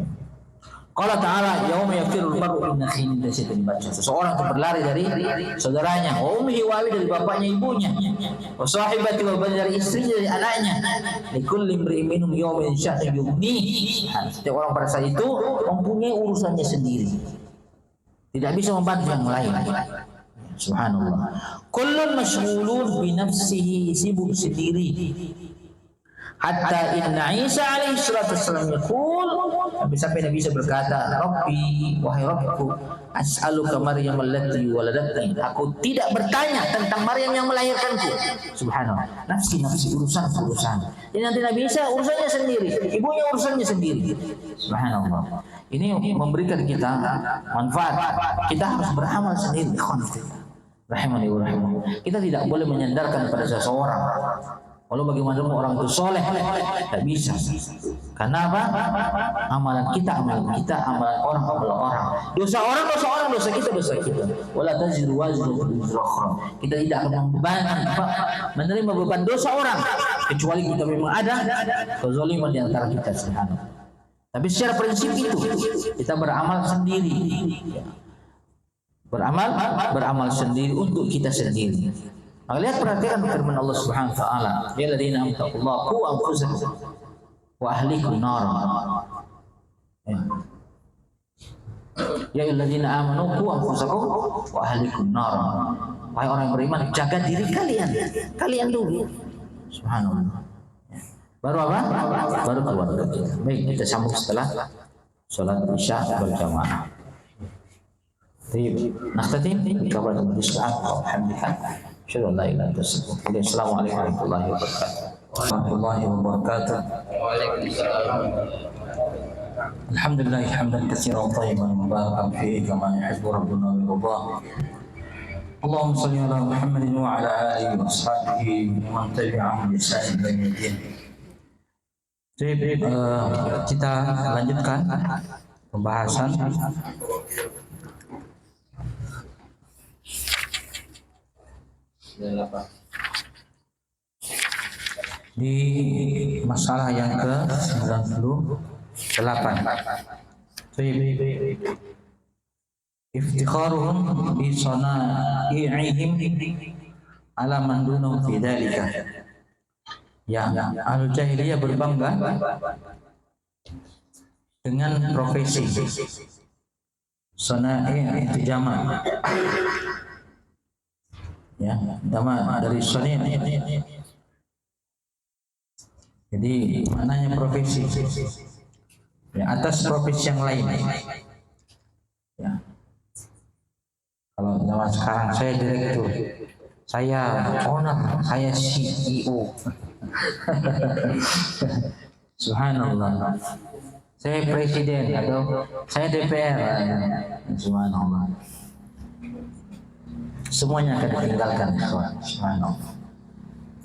Qala ta'ala yauma yafirul mar'u min akhihi, dan saya dibaca seseorang itu berlari dari saudaranya, wa ummihi wa abi, dari bapaknya ibunya, wa sahibati wa bani, dari istrinya, dari anaknya. Likulli imri'in minhum yawma sha'nun yughnihi. Setiap orang pada saat itu mempunyai urusannya sendiri, tidak bisa membantu yang lain. Subhanallah. Kullun mashghulun bi nafsihi, sibuk sendiri. Hatta inna Isa alaihi salatu wassalam yaqul, sampai Nabi Isa berkata, Rabbi, wahai Rabbku, as'aluka Maryam allati waladatni, aku tidak bertanya tentang Maryam yang melahirkanku. Subhanallah. Nafsi urusan. Jadi nanti Nabi Isa urusannya sendiri, ibunya urusannya sendiri. Subhanallah. Ini memberikan kita manfaat. Kita harus beramal sendiri. Rahimani wa rahimahu. Kita tidak boleh menyandarkan pada seseorang. Walau bagaimanapun orang itu soleh, tidak bisa. Karena apa? Amalan kita, amalan orang, dosa orang, dosa kita. Wala taziru wazratun wizra ukhra. Kita tidak akan menerima beban dosa orang, kecuali kita memang ada kezaliman di antara kita. Subhanallah. Tapi secara prinsip itu kita beramal sendiri. Beramal sendiri untuk kita sendiri. Nah, lihat perhatikan firman Allah Subhanahu wa taala, ya alladzina amanu qu anfusakum wa ahlikum nar. Ya alladzina amanu qu anfusakum wa ahlikum nar. Wahai orang beriman, jaga diri kalian. Kalian dulu. Subhanallah. Baru apa? Baru keluarga kita. Baik, kita sambung setelah salat Isya berjamaah. Baik, nakhtatim kabar bismillah walhamdulillah. Asyhadu an la ilaha illallah. Assalamualaikum warahmatullahi wabarakatuh. Warahmatullahi wabarakatuh. Waalaikumsalam. Alhamdulillah hamdan katsiran thayyiban mubarakan fihi kama yuhibbu rabbuna wa yardah. Allahumma shalli ala Muhammadin wa ala alihi wa ashabihi wa man tabi'ahum bi ihsan ila yaumil din. Kita lanjutkan pembahasan di masalah yang ke-98. Iftikharuhum bi sana'i'ihim ala man dunahum fi dzalika. Ya, ahli jahiliyah berbangga dengan profesi. Sana'i' itu jamak. Ya, jamak dari sani'. Jadi maknanya profesi. Ya, atas profesi yang lain. Ya. Kalau zaman sekarang saya direktur, saya owner, saya CEO. Subhanallah. Saya presiden atau saya DPR. Subhanallah. Semuanya akan ditinggalkan. Subhanallah.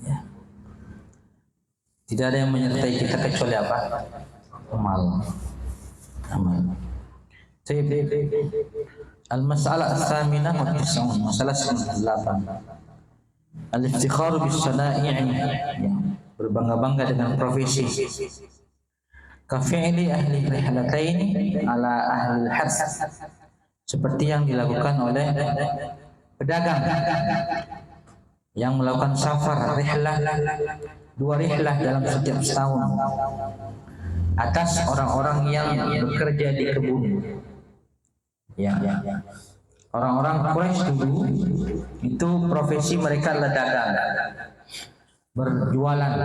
Ya. Tidak ada yang menyertai kita kecuali apa? Amal. Al-mas'alah as-saminah wa tis'un, masalah 98. Al-iftikhar bis sana'i', berbangga-bangga dengan profesi. Kafi'li ahli rihlatain ala ahli al-hars, seperti yang dilakukan oleh pedagang yang melakukan safar rihlah, 2 rihlah dalam setiap setahun atas orang-orang yang bekerja di kebun. Ya. Orang-orang Quraisy dulu itu profesi mereka adalah dagang, berjualan.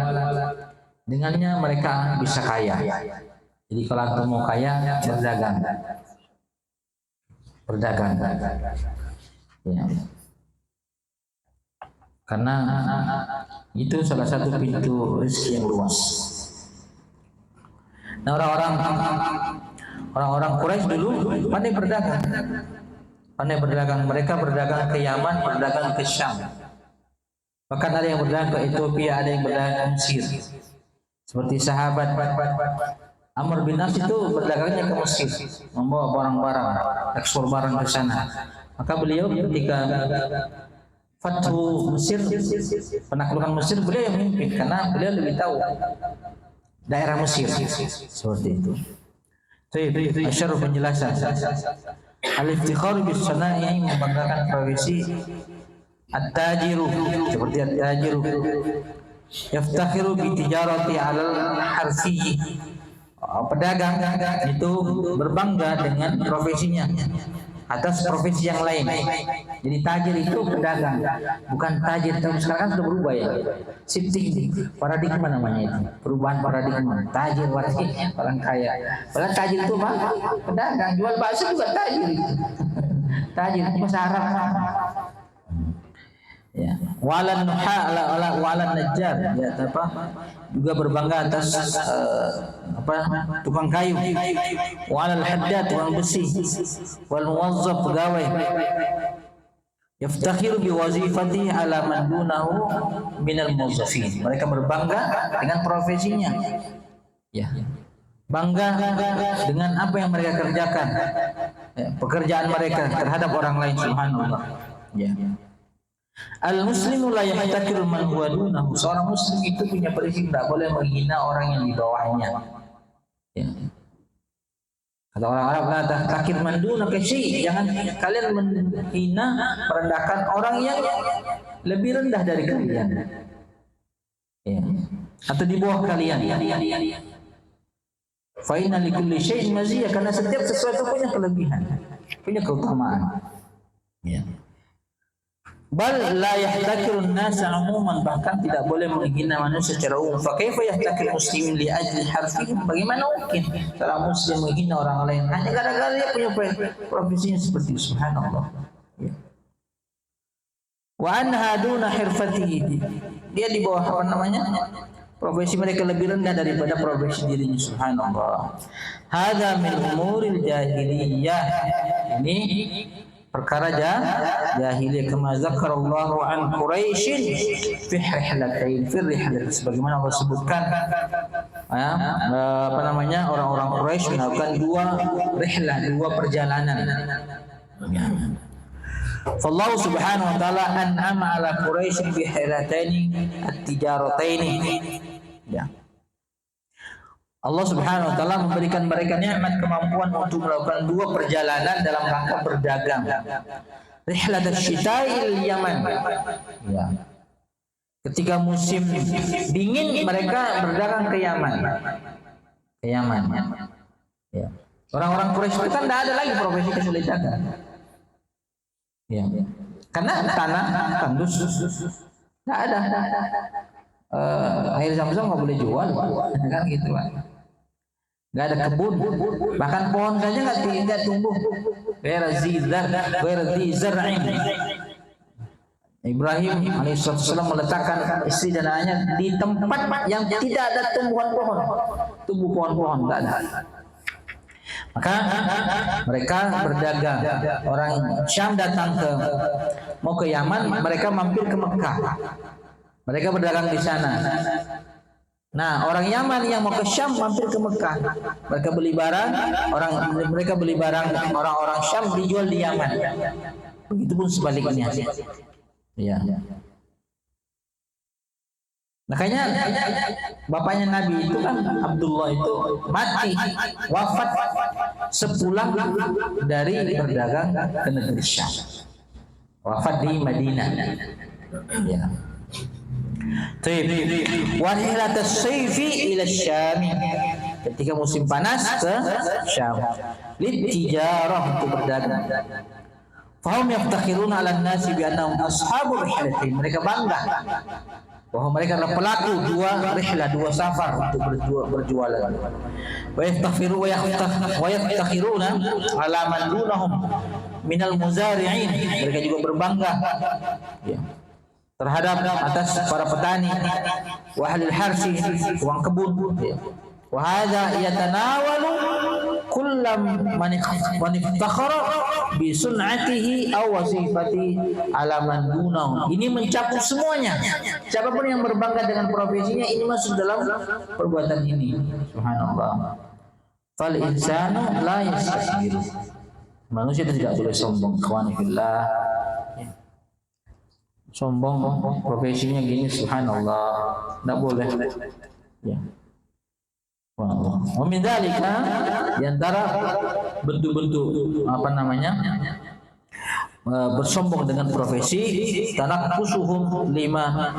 Dengannya mereka bisa kaya. Jadi kalau antum mau kaya, berdagang. Ya. Karena itu salah satu pintu rezeki yang luas. Nah, orang-orang Quraisy dulu pandai berdagang. Mereka berdagang ke Yaman, berdagang ke Syam. Bahkan ada yang berdagang ke Ethiopia, ada yang berdagang ke Mesir. Seperti sahabat Amr bin As itu berdagangnya ke Mesir, membawa barang-barang, ekspor barang ke sana. Maka beliau ketika Fathu Mesir, penaklukan Mesir, beliau yang memimpin karena beliau lebih tahu daerah Mesir. Seperti itu. Asyarul penjelasan. Al-iftikhar bis sana'i, membanggakan profesi. At-tajiru, seperti at-tajiru yaftakhiru bi tijarati 'alal harfi. Pedagang itu berbangga dengan profesinya atas profesi yang lain. Jadi tajir itu pedagang, bukan tajir. Tapi sekarang kan sudah berubah ya, shifting paradigma namanya itu, perubahan paradigma. Tajir berarti orang kaya, padahal tajir itu apa? Pedagang, jual bakso juga tajir. Tajir itu bahasa Arab. Ya, walan nuha ala walan najjar, ya apa? Juga berbangga atas tukang kayu, walal haddad, tukang besi, wal muwazzaf, pegawai. Yaftakhiru bi wazifati ala man dunahu minal muwazzafin. Mereka berbangga dengan profesinya. Ya. Bangga dengan apa yang mereka kerjakan. Ya, pekerjaan mereka terhadap orang lain. Subhanallah. Ya. Al-muslimu la yahtakiru man huwa dunahu. Seorang muslim itu punya prinsip tidak boleh menghina orang yang di bawahnya. Ya. Kata orang Arab, la tahtakir man dunaka syai', jangan kalian menghina, merendahkan orang yang lebih rendah dari kalian, ya, atau di bawah kalian. Fa inna likulli syai'in maziyah, karena setiap sesuatu punya kelebihan, punya keutamaan. Ya. Bal la yahtakirun nasa umuman, bahkan tidak boleh menghina manusia secara umum. Fa kaifa yahtakir muslimin li ajli harfihim? Bagaimana mungkin seorang muslim menghina orang lain hanya gara-gara dia punya profesinya seperti itu? Subhanallah. Ya. Wa anha duna hirfatihi, dia di bawah apa namanya? Profesi mereka lebih rendah daripada profesi dirinya. Subhanallah. Hadza min umuril jahiliyah. Ini perkara jahiliyah, kama zakarallahu an Quraisy fi rihlatain, sebagaimana Allah sebutkan apa namanya, orang-orang Quraisy melakukan dua perjalanan. Fallahu subhanahu wa ta'ala an'ama ala Quraisy bi hilataini at-tijarataini. Ya. Allah subhanahu wa ta'ala memberikan mereka nikmat kemampuan untuk melakukan dua perjalanan dalam rangka berdagang. Rihlat asy-syita'i Yaman. Ya. Ketika musim dingin mereka berdagang ke Yaman. Ya. Orang-orang Quraisy itu kan tidak ada lagi profesi kecuali dagang. Ya. Karena tanah tandus tidak ada. Air Zam-Zam nggak boleh jual, kan gitu Pak. Nggak ada kebun, bahkan pohon saja nggak tumbuh. Ibrahim alaihissalam meletakkan istri dan anaknya di tempat yang tidak ada tumbuh pohon-pohon, nggak ada. Maka mereka berdagang. Orang Syam datang mau ke Yaman, mereka mampir ke Mekah. Mereka berdagang di sana. Nah, orang Yaman yang mau ke Syam mampir ke Mekah. Mereka beli barang, orang-orang Syam dijual di Yaman. Begitupun sebaliknya. Ya. Makanya bapaknya Nabi itu kan Abdullah itu mati, wafat sepulang dari berdagang ke negeri Syam. Wafat di Madinah. Ya. Warilat as-sayfi ila Syam, ketika musim panas ke Syam, litijarah, untuk berdagang. Fahum yaftakhiruna 'ala an-nasi bi annahum ashabur rihlatain, mereka bangga bahwa mereka adalah pelaku dua safar untuk berjualan. Wa yaftakhiruna 'ala man dunahum minal muzari'in, mereka juga berbangga, ya, terhadap atas para petani, wa ahlil harsi, tukang kebun. Wa hadza yatanawalu kullam man iftakhara bi sun'atihi aw wazifati ala man dunahu. Ini mencakup semuanya. Siapapun yang berbangga dengan profesinya, ini masuk dalam perbuatan ini. Subhanallah. Fal insanu la yastakbir. Manusia tidak boleh sombong. Ikhwani fillah. Sombong profesinya gini, subhanallah, tidak boleh. Ya. Wa min dzalika, di antara bentuk-bentuk apa namanya, bersombong dengan profesi, tanaqqusuhum lima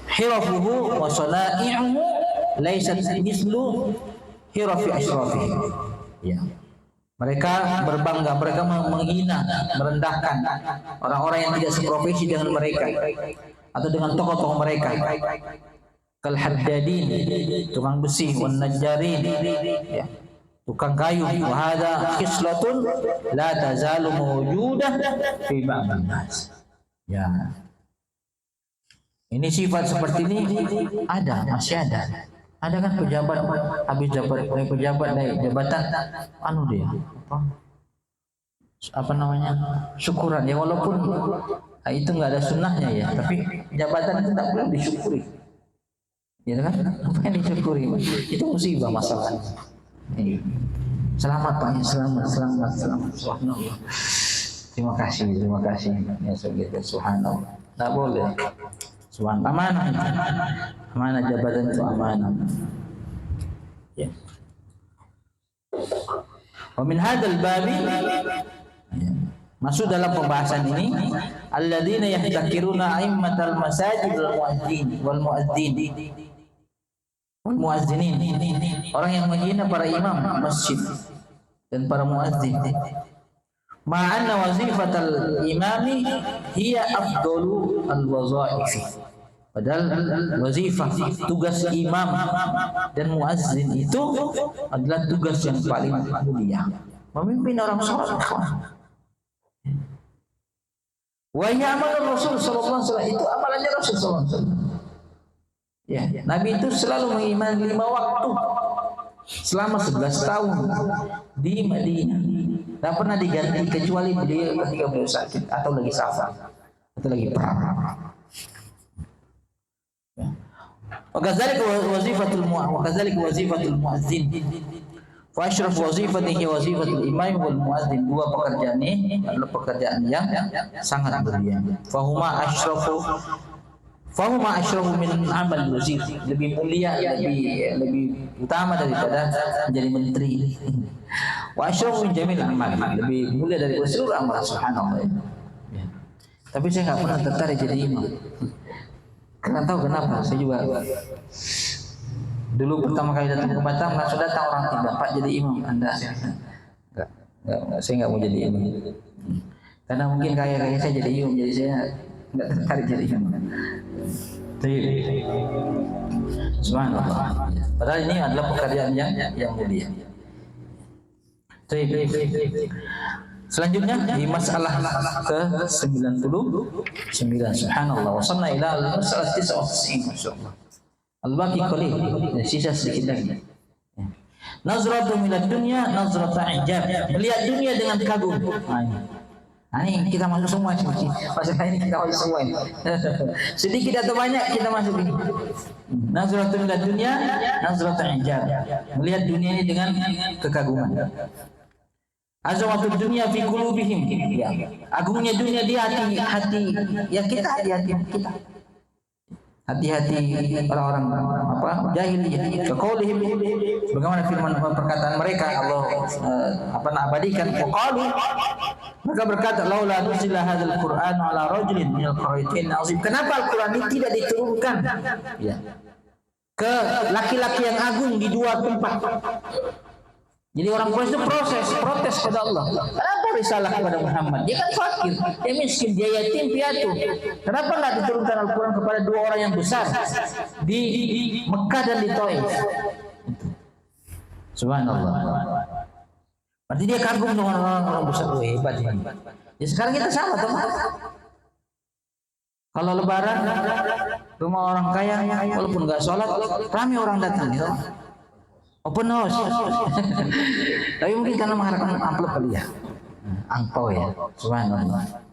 hirafuhu wa sana'i'uhu laysat mislu hirafi asrafihi. Ya. Mereka berbangga, mereka menghina, merendahkan orang-orang yang tidak seprofesi dengan mereka atau dengan tokoh-tokoh mereka. Kal haddadin, tukang besi, wan najjarin, ya, tukang kayu. Wa hadza khislatun la tazalu mawjudah fi ba'dhin nas. Ya. Ini sifat seperti ini masih ada. Ada kan pejabat habis pejabat naik jabatan, dia apa namanya, syukuran ya, walaupun itu nggak ada sunnahnya ya, tapi jabatan itu tak boleh disyukuri, ya kan? Apa yang disyukuri itu musibah masalahnya. Selamat Pak, selamat. Subhanallah. Terima kasih ya, segitu. Subhanallah. Tak boleh. Subhanallah, amanah jabatan itu amanah. Ya. Wa min hadzal babi, masuk dalam pembahasan ini, alladzina yahtakiruna aimmatal masajid wal muadzinin, orang yang menghina para imam masjid dan para muadzin. Ma'anna wazifatal imami hiya afdalu al-wazaif. Padahal wazifah, tugas imam dan muadzin itu adalah tugas yang paling mulia. Memimpin orang sholat. Wa ya'malu Rasul sallallahu alaihi wasallam, itu amalannya Rasul sallallahu alaihi wasallam. Ya, Nabi itu selalu mengimani 5 waktu selama 11 tahun di Madinah. Tidak pernah diganti kecuali beliau ketika beliau sakit atau lagi safar atau lagi perang. Wakadzalika wazifatul muadzin. Fa asyraf wazifatihi wazifatul imam wal muadzin. Dua pekerjaan ini adalah pekerjaan yang sangat mulia. Fahuma asyrafu min amal wazir, lebih mulia, lebih utama daripada menjadi menteri. Wa asyrafu min jamil amal, lebih mulia dari seluruh amal, subhanallah. Ya. Tapi saya nggak pernah tertarik jadi imam. Karena tahu kenapa? Saya juga dulu pertama kali datang ke Batam, langsung datang orang tiga, Pak jadi imam Anda. Enggak, saya nggak mau jadi imam. Karena mungkin kayak saya jadi imam, jadi saya nggak tertarik jadi imam. Subhanallah. Padahal ini adalah pekerjaan yang mulia. Selanjutnya di masalah ke-99. Subhanallah. Wasalna ila al-masalah 99. Masyaallah. Al-baqi qalil. Sisa sedikit lagi. Nazratu minad dunya nazratu ijab. Melihat dunia dengan kagum. Ini kita masuk semua sih. Masalah ini kita masuk semua ini. Sedikit atau banyak kita masuk ini. Nazratu minad dunya nazratu ijab. Melihat dunia ini dengan kekaguman. Azamatud dunia fi qulubihim. Ya. Agungnya dunia di hati ya kita, hati-hati kita. Hati-hati orang-orang jahiliyah. Kaqaulihim, bagaimana firman perkataan mereka, Allah abadikan qalu, maka berkata laula nuzila hadzal Qur'an ala rajulin minal qaryatayn azim. Kenapa Al-Qur'an ini tidak diturunkan ya ke laki-laki yang agung di dua tempat? Jadi orang Quraisy itu protes pada Allah. Kenapa risalah kepada Muhammad? Dia kan fakir, dia miskin, dia yatim piatu. Kenapa nggak diturunkan Al-Quran kepada dua orang yang besar di Mekah dan di Taif? Subhanallah. Berarti dia kagum dengan orang-orang besar. Oh, hebat ini. Ya sekarang kita sama teman. Kalau Lebaran, rumah orang kaya, walaupun nggak sholat, ramai orang datang. Ya. Open house. Tapi mungkin karena mengharapkan amplop kali ya. Angpau ya. Subhanallah.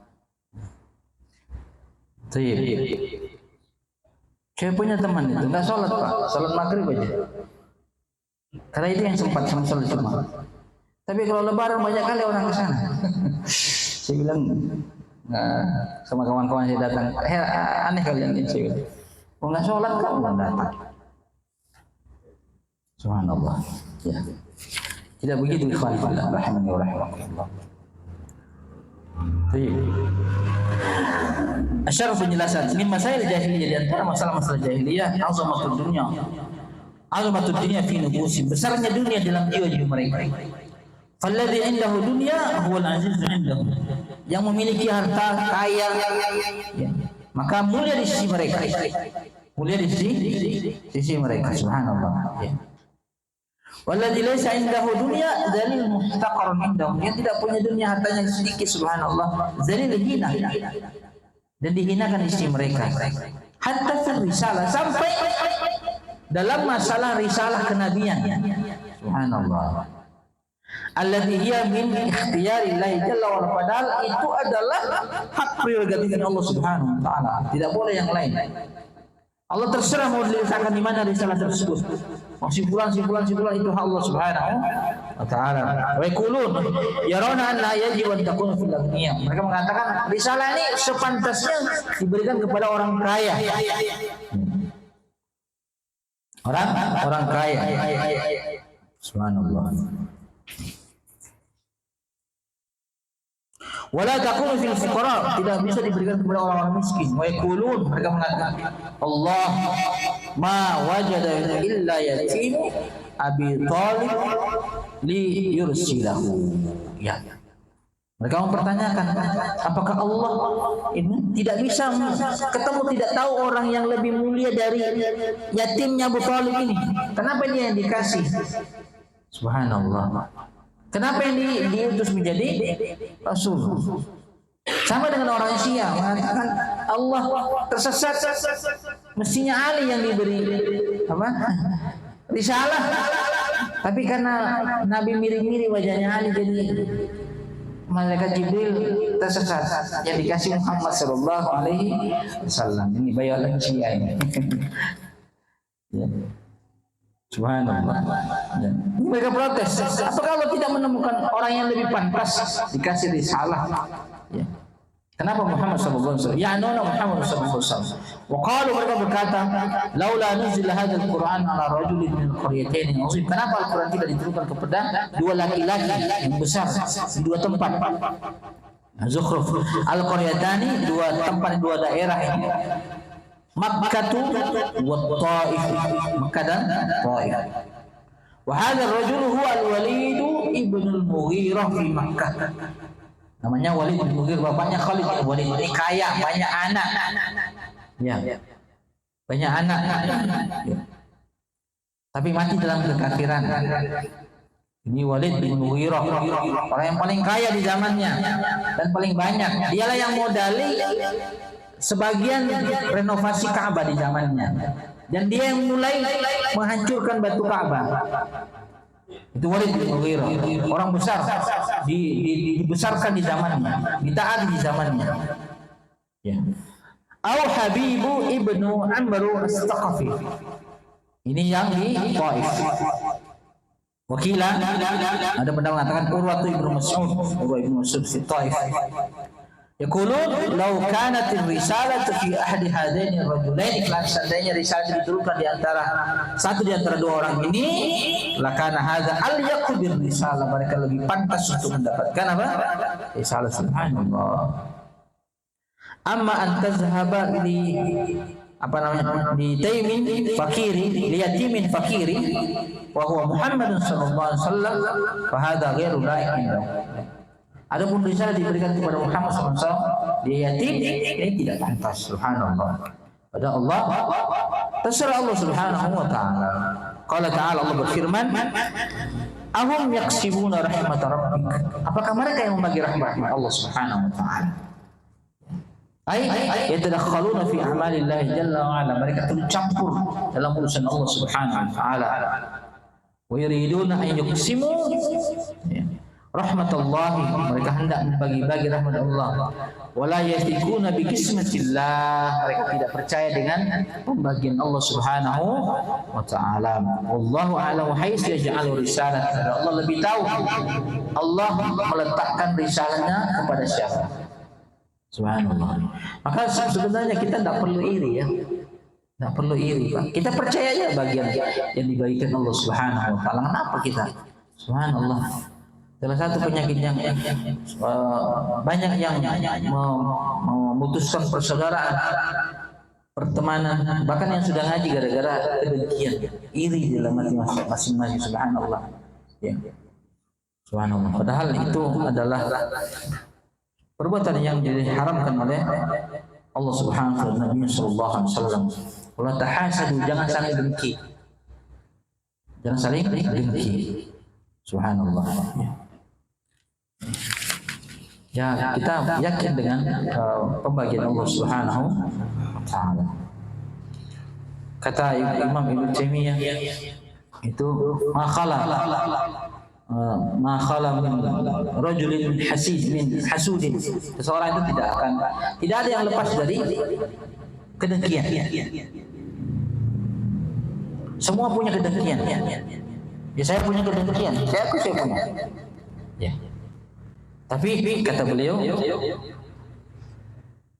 Saya punya teman itu enggak sholat Pak, sholat maghrib aja. Karena itu yang sempat sama sholat Jumat. Tapi kalau Lebaran banyak kali orang ke sana. Saya bilang sama kawan-kawan saya datang, aneh kalian ini. Saya bilang, enggak sholat kamu enggak datang. Subhanallah. Ya. Tidak begitu ikhwan fillah rahimani wa rahimakumullah. Baik. Asyarah penjelasan ini masalah jahiliyah, di antara masalah-masalah jahiliyah azamatud dunya. Azamatud dunya fi nufusim, besarnya dunia dalam jiwa-jiwa mereka. Falladhi indahu dunya huwal aziz indahu. Yang memiliki harta kaya ya, maka mulia di sisi mereka. Mulia di sisi mereka, subhanallah. Ya. Walladzi laysa indahu dunya dzalil muhtaqarun indahu. Yang tidak punya dunia, hartanya sedikit, subhanallah, dzalil hina dan dihinakan isi mereka. Hatta fil risalah, sampai dalam masalah risalah kenabian. Subhanallah. Alladzi hiya min ikhtiyarillahi jalla wa ala, padahal itu adalah hak prerogatif Allah Subhanahu wa taala. Tidak boleh yang lain. Allah terserah mau diletakkan di mana risalah tersebut. Simpulan itu hak Allah Subhanahu wa taala. Wa yaqulun yarawna anna yajibu an takuna fil aghniyah. Mereka mengatakan risalah ini sepantasnya diberikan kepada orang kaya. Orang kaya. Subhanallah. Wala takunu fil fuqara, tidak bisa diberikan kepada orang-orang miskin. Wa yaqulun, mereka mengatakan, Allah ma wajada illa yatim Abi Thalib li yursilahu. Ya. Mereka mempertanyakan, apakah Allah ini tidak bisa ketemu, tidak tahu orang yang lebih mulia dari yatimnya Abu Thalib ini? Kenapa dia yang dikasih? Subhanallah. Kenapa yang diutus menjadi Rasul? Sama dengan orang Syiah mengatakan Allah tersesat, mestinya Ali yang diberi apa? Risalah. Tapi karena Nabi mirip-mirip wajahnya Ali, jadi malaikat Jibril tersesat, yang dikasih Muhammad sallallahu alaihi wasallam. Ini bayalan Syiah ini. Ya. Subhanallah. Ya. Mereka protes. Apakah Allah tidak menemukan orang yang lebih pantas dikasih risalah? Ya. Kenapa Muhammad sallallahu alaihi wasallam? Ya nona Muhammad sallallahu alaihi wasallam. Wa qalu, mereka berkata, laula nuzila hadzal Qur'an ala rajulin min al-qaryatayn azim. Kenapa Al-Qur'an tidak diturunkan kepada dua laki-laki yang besar di dua tempat? Zukhruf. Al-qaryatani, dua tempat, dua daerah ini. Makkah wa Taif, Makkah dan Taif. Wa hadha ar-rajul huwa al-Walid ibn al-Mughirah fi Makkah. Namanya Walid bin Mughirah, bapaknya Khalid. Walid ini kaya, banyak anak. Ya. Banyak anak. Ya. Tapi mati dalam kekafiran. Ini Walid bin Mughirah, orang yang paling kaya di zamannya dan paling banyak. Dialah yang modali sebagian renovasi Ka'bah di zamannya, dan dia yang mulai menghancurkan batu Ka'bah. Itu Walid bin Mughirah, orang besar, dibesarkan di zamannya, ditaati di zamannya. Ya. Au Habibu ibnu Amr as-Saqafi. Ini yang di Taif. Wakilan ada pendapat mengatakan Urwah ibnu Mas'ud di Taif. Yaqulun law kanat ar-risalatu fi ahadi hadaini ar-rajulain, kalau seandainya risalah diturunkan di antara satu di antara dua orang ini, lakana hadza al-yaqu bir risalah, mereka lebih pantas untuk mendapatkan apa? Risalah. Subhanallah. Amma an tazhaba li apa namanya, di taimin fakiri, li yatimin fakiri wa huwa Muhammadun sallallahu alaihi wasallam, fa hadza ghairu la'iq. Adapun risalah diberikan kepada Muhammad SAW, dia yatim, ini tidak pantas. Subhanallah. Pada Allah, terserah Allah Subhanahu wa ta'ala. Qala ta'ala, Allah berfirman, ahum yaksibuna rahmat rabbik. Apakah mereka yang membagi rahmat Allah Subhanahu wa ta'ala? Ay yatadakhaluna fi a'malillahi jalla wa ala. Mereka turut campur dalam urusan Allah Subhanahu wa ta'ala. Wa yuriduna an yuqsimu rahmatullahi, mereka hendak membagi-bagi rahmat Allah. Wala yathikuna bi qismatillah, mereka tidak percaya dengan pembagian Allah Subhanahu wa ta'ala. Wallahu a'lam haitsu yaj'alu risalah. Allah lebih tahu Allah meletakkan risalahnya kepada siapa. Subhanallah. Maka sebenarnya kita tidak perlu iri, ya. Tidak perlu iri, Pak. Kita percaya aja bagian yang dibagikan Allah Subhanahu wa ta'ala. Kenapa kita? Subhanallah. Salah satu penyakit yang banyak yang memutuskan persaudaraan, pertemanan, bahkan yang sudah ngaji gara-gara kedengkian, iri dalam hati masing-masing. Subhanallah. Ya. Subhanallah. Padahal itu adalah perbuatan yang diharamkan oleh Allah Subhanahu wa ta'ala, Nabi sallallahu alaihi wasallam. Wala tahasadu, jangan saling dengki. Jangan saling dengki. Subhanallah. Ya, kita yakin dengan pembagian Allah Subhanahu wa ta'ala. Kata Imam Ibnu Taimiyah itu ma khala min rajulin hasudin. Seseorang itu tidak ada yang lepas dari kedengkian. Semua punya kedengkian. Ya, saya punya kedengkian. Saya punya. Ya. Tapi kata beliau,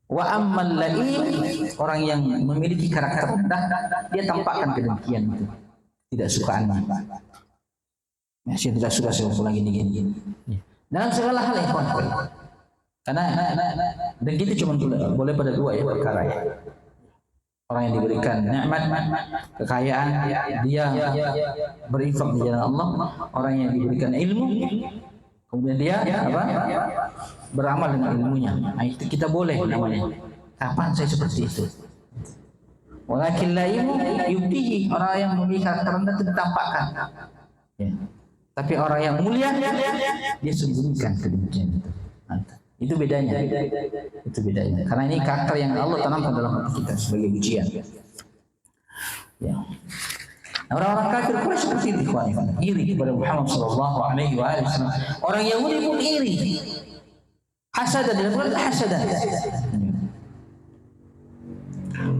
wa ammal la'im, orang yang memiliki karakter rendah, dia tampakkan kedengkian itu, tidak sukaan. Ya, saya tidak suka lagi gini. Dalam segala hal, Karena dengki itu cuma boleh pada dua ya perkara ya. Orang yang diberikan nikmat, kekayaan, dia berinfak di jalan Allah. Orang yang diberikan ilmu, kemudian dia beramal dengan ilmunya. Nah, itu kita boleh namanya. Kapan saya seperti itu? Walakin la yubdihi, orang yang memiliki karakter rendah itu ditampakkan. Ya. Tapi orang yang mulia dia sembunyikan kedemikian itu. Itu bedanya. Itu bedanya. Karena ini karakter yang Allah tanamkan dalam hati kita sebagai ujian. Ya. Orang-orang kafir Quraisy seperti itu, iri kepada Muhammad sallallahu alaihi wasallam. Orang Yahudi pun iri. Hasadan, bukan hasadan.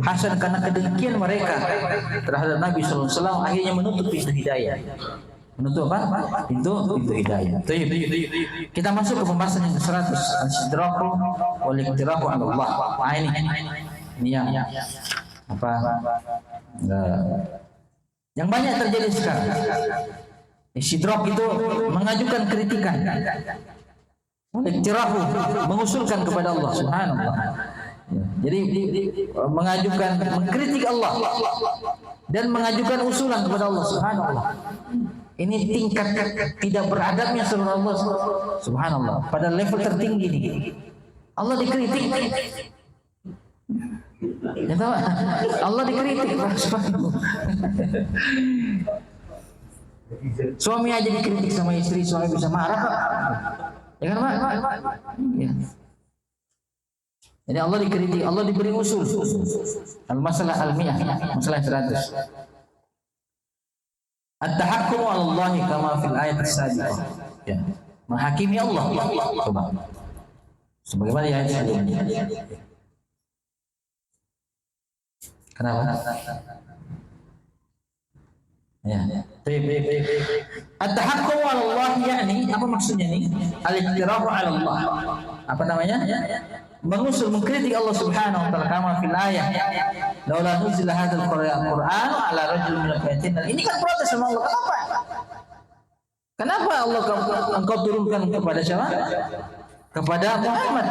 Hasan karena kedengkian mereka terhadap Nabi sallallahu alaihi wasallam akhirnya menutup pintu hidayah. Menutup apa? Pintu hidayah. Kita masuk ke pembahasan yang ke-100, al-istidraku wal iqtirahu 'ala Allah. Nah, ini yang apa? Yang banyak terjadi sekarang. Istidrak itu mengajukan kritikan. Iqtirahu mengusulkan kepada Allah Subhanallah. Jadi mengajukan, mengkritik Allah dan mengajukan usulan kepada Allah Subhanallah. Ini tingkat tidak beradabnya seluruh Allah Subhanallah. Pada level tertinggi ini Allah dikritik. Ya, tahu? Allah dikritik. Suami aja dikritik sama istri, suami bisa marah. Ya kan Pak? Ya. Jadi Allah dikritik, Allah diberi usul. Al-masalah almiyah, masalah 100. At-tahakkum 'ala Allah kama fil ayat as-sabiqah. Ya. Menghakimi Allah. Coba. Sebagaimana ayat sebelumnya. Kenapa? Ya. At-tahakkum 'ala Allah yakni apa maksudnya nih? Al-iqtirahu 'ala Allah. Apa namanya? Mengusul, mengkritik Allah Subhanahu wa taala kama fil ayat. Laula nuzila hadzal Qur'an ala rajul min al-qayatin. Ini kan protes sama Allah. Kenapa Allah engkau turunkan kepada siapa? Kepada Muhammad.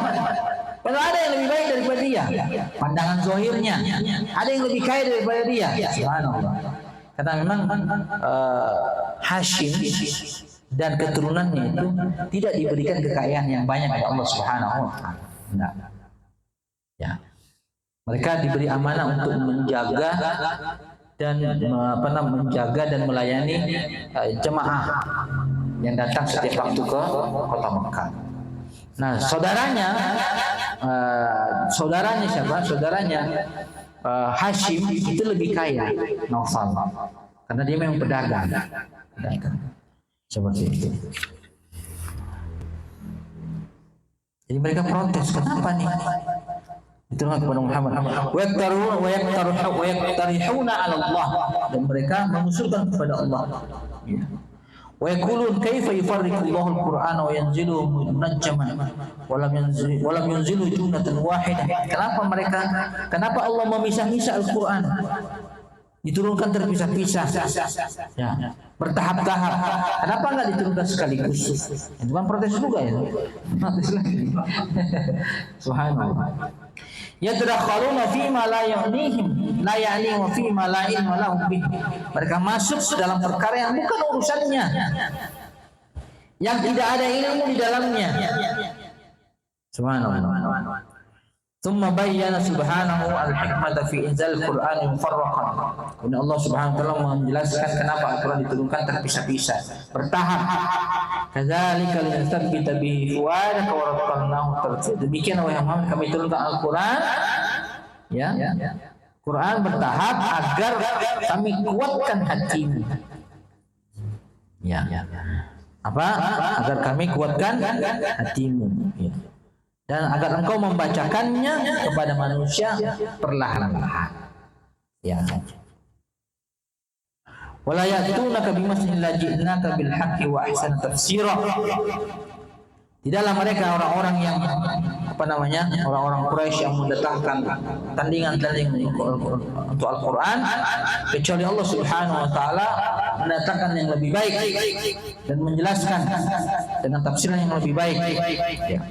Padahal ada yang lebih baik daripada dia. Pandangan zahirnya. Ada yang lebih kaya daripada dia. Subhanallah. Karena memang Hashim dan keturunannya itu tidak diberikan kekayaan yang banyak oleh Allah Subhanahu wa taala. Nah, ya, mereka diberi amanah untuk menjaga dan menjaga dan melayani jemaah yang datang setiap waktu ke kota Mekah. Nah, saudaranya siapa? Saudaranya Hashim itu lebih kaya, Naufal, karena dia memang pedagang. Seperti itu. Jadi mereka protes, kenapa nih? Itu kepada Muhammad. Wa yaqtarihuna 'ala Allah, dan mereka mengusulkan kepada Allah. Wa yaqulun kaifa yufarriqu Allahu al-Qur'ana wa yanzilu munajjaman wa lam yunzilu jumlatan wahidah. Kenapa Allah memisah-misah Al-Qur'an? Diturunkan terpisah-pisah, ya, bertahap-tahap. Kenapa enggak diturunkan sekaligus? Itu kan protes juga ya. Protes lagi. Subhanallah. Yadrakhaluna fi ma la ya'nihim, la ya'ni wa fi ma la ilma lahum bih. Mereka masuk dalam perkara yang bukan urusannya, yang tidak ada ilmu di dalamnya. Subhanallah. Thumma bayyana subhanahu al-hikmata fi inzal Qur'an mufarraqan. Kemudian Allah Subhanahu wa taala menjelaskan kenapa Al-Qur'an diturunkan terpisah-pisah, bertahap. Kadzalika linatsabbita bihi fuadaka wa rattalnahu tartila. Demikian wahai Muhammad kami turunkan Al-Qur'an, ya. Quran bertahap agar kami kuatkan hatimu. Ya. Apa? Agar kami kuatkan hatimu. Ya. Dan agar engkau membacakannya kepada manusia perlahan-lahan. Ya. Wala yatunaka bimaslin la ji'naka bil haqqi wa ahsan tafsira. Tidaklah mereka orang-orang yang orang-orang Quraisy yang mendatangkan tandingan-tandingan untuk Al-Qur'an, kecuali Allah Subhanahu wa taala mendatangkan yang lebih baik dan menjelaskan dengan tafsiran yang lebih baik. Ya.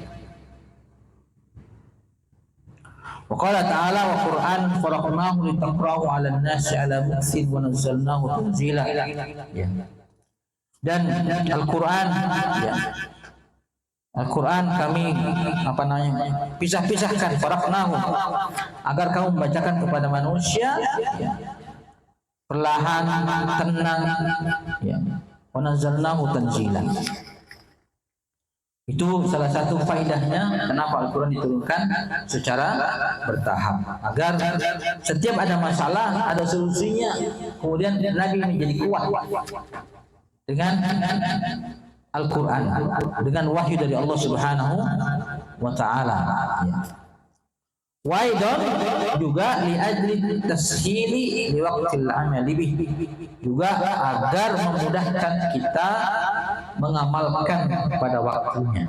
Wa qala ta'ala wa Qur'an faraqnahu litaqra'u 'alan nasi 'ala mukthin wa nazzalnahu tanzila. Ya. Dan Al-Qur'an, ya. Al-Quran kami pisah-pisahkan, faraqnahu, agar kamu membacakan kepada manusia, ya, perlahan, tenang, ya. Wa nazzalnahu tanzila. Itu salah satu faedahnya kenapa Al-Quran diturunkan secara bertahap, agar setiap ada masalah ada solusinya. Kemudian Nabi menjadi kuat dengan Al-Quran, dengan wahyu dari Allah Subhanahu wa Ta'ala. Waidon juga li'ajli tashili liwaqtil amali bih, juga agar memudahkan kita mengamalkan pada waktunya.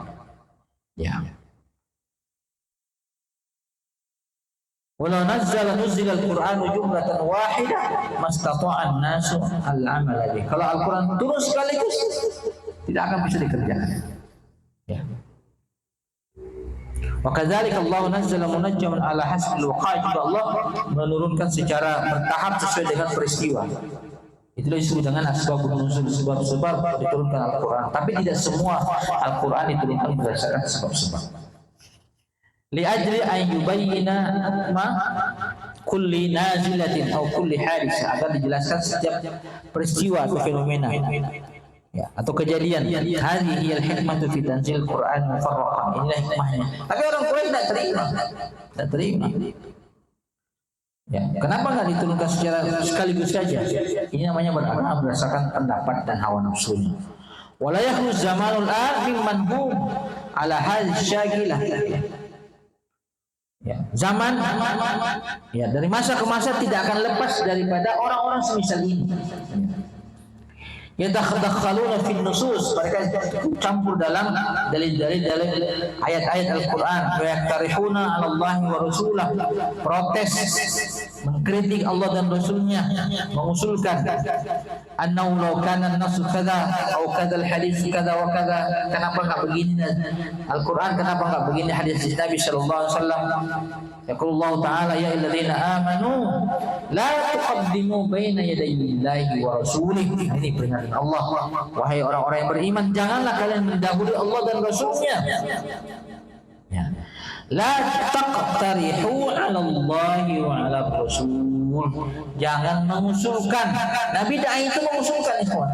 Ya. Walau nuzila al-Qur'anu jumlatan wahidah mastata'an nasu al-amala bih. Kalau Al-Quran turun sekaligus tidak akan bisa dikerjakan. Ya. Wa kadzalika Allah nazzala munajjaman ala hasbil waqa'i. Allah menurunkan secara bertahap sesuai dengan peristiwa. Itulah disebut dengan asbabun nuzul, sebab-sebab diturunkan Al-Quran. Tapi tidak semua Al-Quran diturunkan berdasarkan sebab-sebab. Li ajli an yubayyina ma kulli nazilatin atau kulli hadisah, agar dijelaskan setiap peristiwa atau fenomena, ya, atau kejadian. Hadhihi al-hikmatu fi tanzil Quran mufarraqan. Inilah hikmahnya. Tapi orang Quraisy tidak terima. Ya, kenapa nggak diturunkan secara sekaligus saja? Ini namanya beramal berdasarkan pendapat dan hawa nafsunya. Wala yakhlu zamanul an mimman hum ala hadhihi syagilah. Ya, zaman, ya, dari masa ke masa tidak akan lepas daripada orang-orang semisal ini. Yatadakhaluna fin nusus, mereka campur dalam dalil-dalil ayat-ayat Al-Quran. Wa yaktarihuna 'ala Allahi wa rasulah, protes, mengkritik Allah dan Rasulnya, mengusulkan annahu law kana an-nasu kadza atau kadza al-hadits kadza wa kadza, kenapa enggak begini Al-Quran, kenapa enggak begini hadis Nabi sallallahu alaihi wasallam. Yaqulullahu ta'ala ya ayyuhalladzina amanu la tuqaddimu baina yadayillahi wa rasulih. Ini peringatan Allah, wahai orang-orang yang beriman, janganlah kalian mendahului Allah dan Rasulnya. Ya. La taqtarihu 'ala Allahi wa 'ala Rasul. Jangan mengusulkan. Nabi dai itu mengusulkan, ikhwan.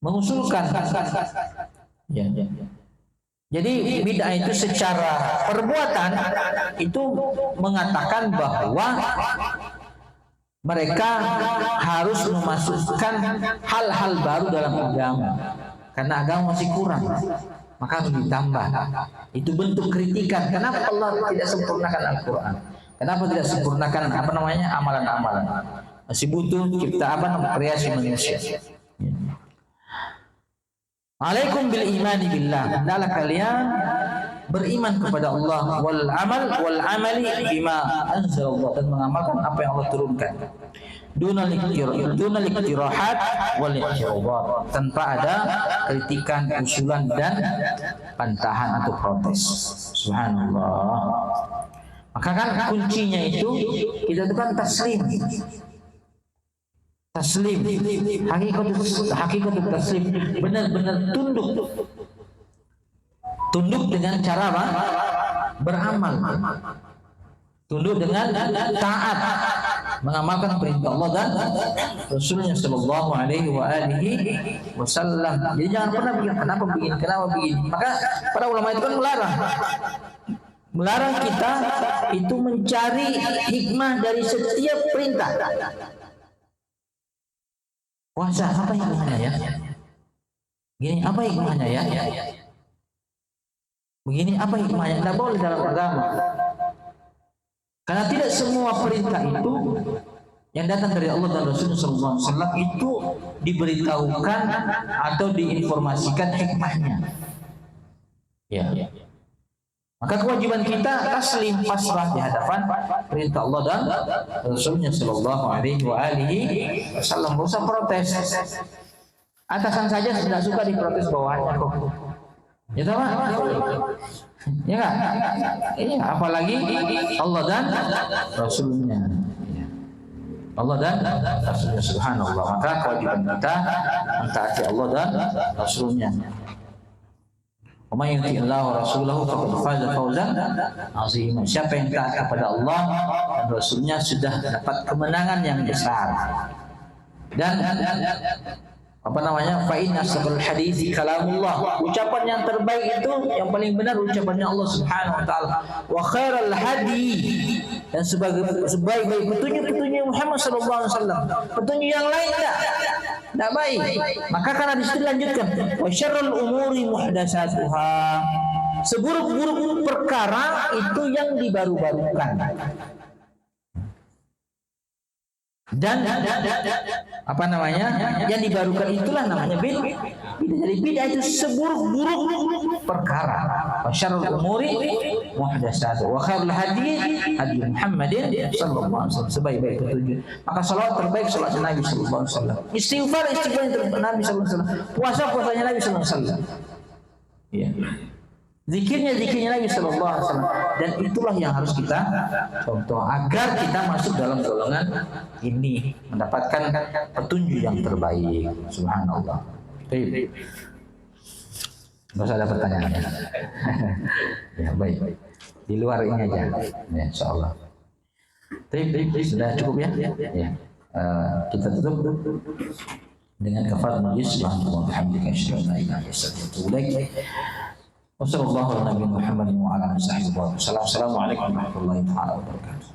Mengusulkan. Ya. Jadi bid'ah itu secara perbuatan itu mengatakan bahwa mereka harus memasukkan hal-hal baru dalam agama karena agama masih kurang, maka harus ditambah. Itu bentuk kritikan. Kenapa Allah tidak sempurnakan Al-Quran? Kenapa tidak sempurnakan amalan-amalan? Masih butuh kreasi manusia. Alaikum bil imani billah, hendaklah kalian beriman kepada Allah, wal amali bima anzalallah, dan mengamalkan apa yang Allah turunkan. Dunal iktirahat wal i'tiradat, tanpa ada kritikan, usulan dan bantahan atau protes. Subhanallah. Maka kan kuncinya itu kita itu kan taslim. Taslim, hakikatul taslim, benar-benar tunduk dengan cara apa? Beramal, tunduk dengan taat, mengamalkan perintah Allah dan Rasulnya Shallallahu Alaihi Wasallam. Jadi jangan pernah pikir kenapa begini. Maka para ulama itu kan melarang kita itu mencari hikmah dari setiap perintah. Puasa apa hikmahnya ya? Gini apa hikmahnya ya? Begini apa hikmahnya? Tidak boleh dalam agama. Karena tidak semua perintah itu yang datang dari Allah dan Rasulullah SAW itu diberitahukan atau diinformasikan hikmahnya. Ya. Maka kewajiban kita taslim, pasrah di hadapan perintah Allah dan Rasulnya Sallallahu Alaihi Wasallam. Gak usah protes. Atasan saja tidak suka diprotes bawahannya kok. Ya tahu? Ya enggak? Iya, apalagi Allah dan Rasulnya. Allah dan Rasulnya, subhanallah. Maka kewajiban kita mentaati Allah dan Rasulnya. Wa may yuti Allah wa rasulahu faqad faza fawzan 'azima. Siapa yang taat kepada Allah dan Rasulnya sudah dapat kemenangan yang besar. Dan apa namanya? Fa inna asdaqal hadits kalamullah. Ucapan yang terbaik itu yang paling benar ucapannya Allah Subhanahu wa taala. Wa khairal hadi, dan sebaik-baik petunjuk Muhammad sallallahu alaihi wasallam. Petunjuk yang lain enggak baik. Maka karena di situ dilanjutkan, wa syarrul umuri muhdatsatuha. Seburuk-buruk perkara itu yang dibaru-barukan. Dan apa namanya, yang dibarukan itulah namanya bid'ah. Jadi bid'ah itu seburuk-buruk perkara. Wa syarrul umuri muhdatsatuha wa khairul hadi hadi Muhammadin sallallahu alaihi wasallam. Sebaik-baik petunjuk. Maka salawat terbaik salat Nabi sallallahu alaihi wasallam. Istighfar yang terbaik Nabi sallallahu alaihi wasallam. Puasanya Nabi sallallahu alaihi wasallam. Ya. Zikirnya Nabi sallallahu alaihi wasallam, dan itulah yang harus kita contoh agar kita masuk dalam golongan ini, mendapatkan petunjuk yang terbaik. Subhanallah. Baik. Enggak usah ada pertanyaan. Ya, baik. Di luar ini aja. Ya, insyaallah. Baik, sudah cukup ya? Ya. Kita tutup dengan kafaratul majlis. Subhanallah bihamdika asyhadu an la ilaha illa anta astaghfiruka wa atubu ilaik. Wassallallahu ala nabiyina Muhammadin wa ala alihi wasallam. Assalamualaikum warahmatullahi wabarakatuh.